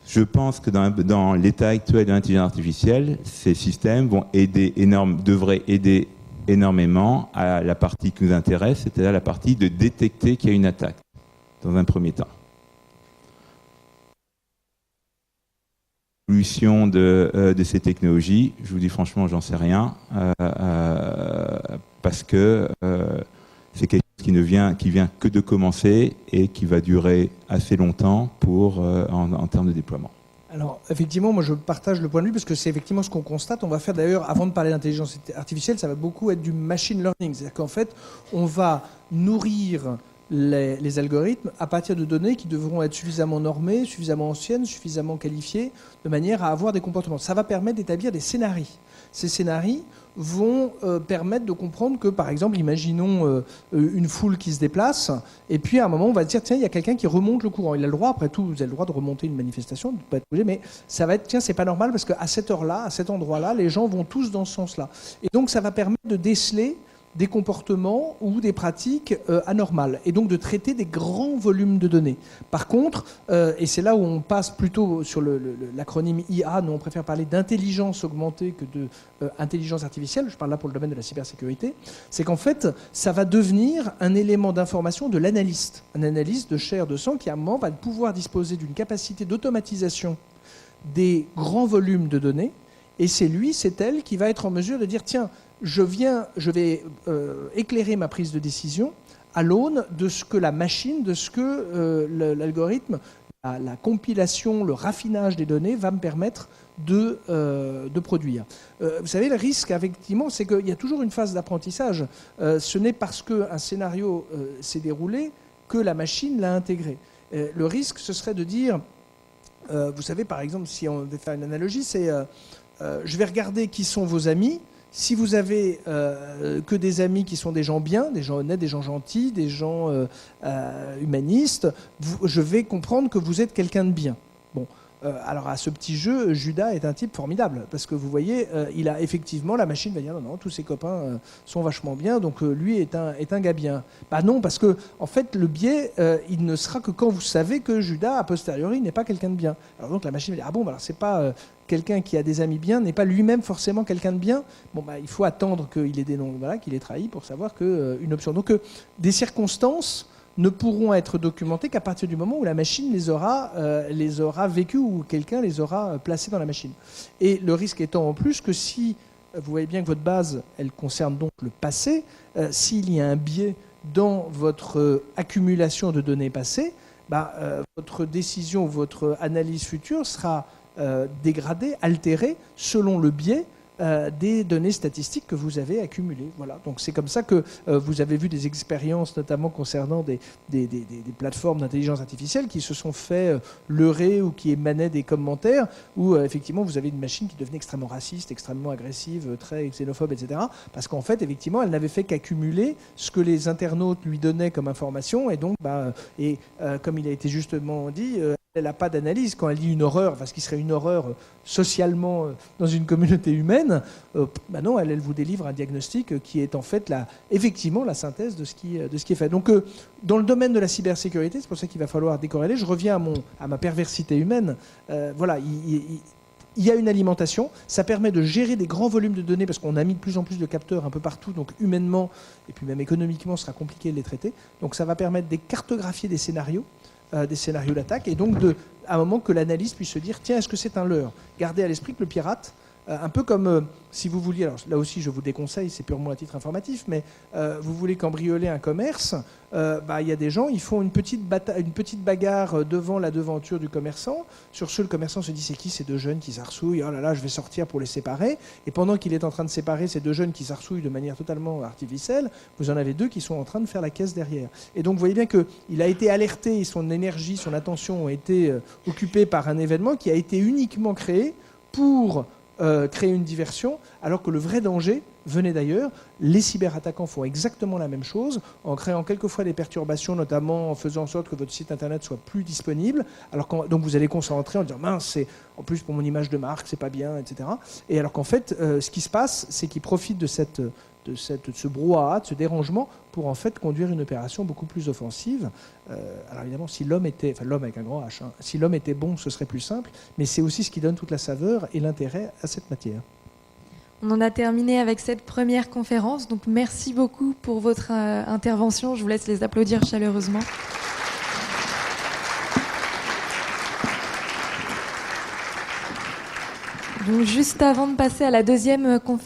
Je pense que dans l'état actuel de l'intelligence artificielle, ces systèmes devraient aider énormément à la partie qui nous intéresse, c'est-à-dire la partie de détecter qu'il y a une attaque, dans un premier temps. L'évolution de ces technologies, je vous dis franchement, j'en sais rien, parce que c'est quelque chose qui vient que de commencer et qui va durer assez longtemps en termes de déploiement. Alors, effectivement, moi je partage le point de vue parce que c'est effectivement ce qu'on constate. On va faire d'ailleurs, avant de parler d'intelligence artificielle, ça va beaucoup être du machine learning. C'est-à-dire qu'en fait, on va nourrir les algorithmes à partir de données qui devront être suffisamment normées, suffisamment anciennes, suffisamment qualifiées, de manière à avoir des comportements. Ça va permettre d'établir des scénarios. Ces scénarios vont permettre de comprendre que, par exemple, imaginons une foule qui se déplace, et puis à un moment, on va se dire, tiens, il y a quelqu'un qui remonte le courant. Il a le droit, après tout, vous avez le droit de remonter une manifestation, de ne pas être obligé, mais ça va être, tiens, c'est pas normal, parce qu'à cette heure-là, à cet endroit-là, les gens vont tous dans ce sens-là. Et donc, ça va permettre de déceler des comportements ou des pratiques anormales, et donc de traiter des grands volumes de données. Par contre, et c'est là où on passe plutôt sur l'acronyme IA, nous on préfère parler d'intelligence augmentée que d'intelligence artificielle, je parle là pour le domaine de la cybersécurité, c'est qu'en fait, ça va devenir un élément d'information de l'analyste, un analyste de chair, de sang, qui à un moment va pouvoir disposer d'une capacité d'automatisation des grands volumes de données, et c'est lui, c'est elle qui va être en mesure de dire, tiens, je vais éclairer ma prise de décision à l'aune de ce que la machine, de ce que l'algorithme, la compilation, le raffinage des données va me permettre de produire. Vous savez, le risque, effectivement, c'est qu'il y a toujours une phase d'apprentissage. Ce n'est parce qu'un scénario s'est déroulé que la machine l'a intégré. Le risque, ce serait de dire, vous savez, par exemple, si on devait faire une analogie, c'est je vais regarder qui sont vos amis. Si vous avez que des amis qui sont des gens bien, des gens honnêtes, des gens gentils, des gens humanistes, je vais comprendre que vous êtes quelqu'un de bien. Bon, alors à ce petit jeu, Judas est un type formidable, parce que vous voyez, il a effectivement, la machine va dire non, tous ses copains sont vachement bien, donc lui est un gars bien. Bah non, parce que en fait, le biais, il ne sera que quand vous savez que Judas, a posteriori, n'est pas quelqu'un de bien. Alors donc la machine va dire ah bon, bah alors c'est pas quelqu'un qui a des amis bien n'est pas lui-même forcément quelqu'un de bien. Bon, bah, il faut attendre qu'il ait qu'il ait trahi pour savoir qu'une option. Donc, des circonstances ne pourront être documentées qu'à partir du moment où la machine les aura vécues ou quelqu'un les aura placées dans la machine. Et le risque étant en plus que si vous voyez bien que votre base, elle concerne donc le passé, s'il y a un biais dans votre accumulation de données passées, bah, votre décision, votre analyse future sera dégradé, altéré selon le biais des données statistiques que vous avez accumulées. Voilà. Donc c'est comme ça que vous avez vu des expériences, notamment concernant des plateformes d'intelligence artificielle qui se sont fait leurrer ou qui émanaient des commentaires où effectivement vous avez une machine qui devenait extrêmement raciste, extrêmement agressive, très xénophobe, etc. Parce qu'en fait, effectivement, elle n'avait fait qu'accumuler ce que les internautes lui donnaient comme information et donc, comme il a été justement dit, elle n'a pas d'analyse. Quand elle dit une horreur, enfin, ce qui serait une horreur socialement dans une communauté humaine, non, elle vous délivre un diagnostic qui est en fait effectivement la synthèse de ce qui est fait. Donc, dans le domaine de la cybersécurité, c'est pour ça qu'il va falloir décorréler. Je reviens à ma perversité humaine. Voilà, il y a une alimentation. Ça permet de gérer des grands volumes de données parce qu'on a mis de plus en plus de capteurs un peu partout. Donc, humainement et puis même économiquement, ce sera compliqué de les traiter. Donc, ça va permettre de cartographier des scénarios d'attaque, et donc à un moment que l'analyste puisse se dire tiens, est-ce que c'est un leurre? Gardez à l'esprit que le pirate, Un peu comme si vous vouliez, alors là aussi je vous déconseille, c'est purement à titre informatif, mais vous voulez cambrioler un commerce, il y a des gens, ils font une petite bagarre devant la devanture du commerçant. Sur ce, le commerçant se dit c'est qui ces deux jeunes qui s'arsouillent, oh là là, je vais sortir pour les séparer. Et pendant qu'il est en train de séparer ces deux jeunes qui s'arsouillent de manière totalement artificielle, vous en avez deux qui sont en train de faire la caisse derrière. Et donc vous voyez bien qu'il a été alerté, son énergie, son attention ont été occupées par un événement qui a été uniquement créé pour créer une diversion, alors que le vrai danger venait d'ailleurs. Les cyberattaquants font exactement la même chose, en créant quelquefois des perturbations, notamment en faisant en sorte que votre site internet soit plus disponible, donc vous allez concentrer en disant mince, c'est en plus pour mon image de marque, c'est pas bien, etc. Et alors qu'en fait, ce qui se passe, c'est qu'ils profitent de ce brouhaha, de ce dérangement, pour en fait conduire une opération beaucoup plus offensive. Alors évidemment, si l'homme était, enfin l'homme avec un grand H, si l'homme était bon, ce serait plus simple, mais c'est aussi ce qui donne toute la saveur et l'intérêt à cette matière. On en a terminé avec cette première conférence, donc merci beaucoup pour votre intervention. Je vous laisse les applaudir chaleureusement. Donc juste avant de passer à la deuxième conférence,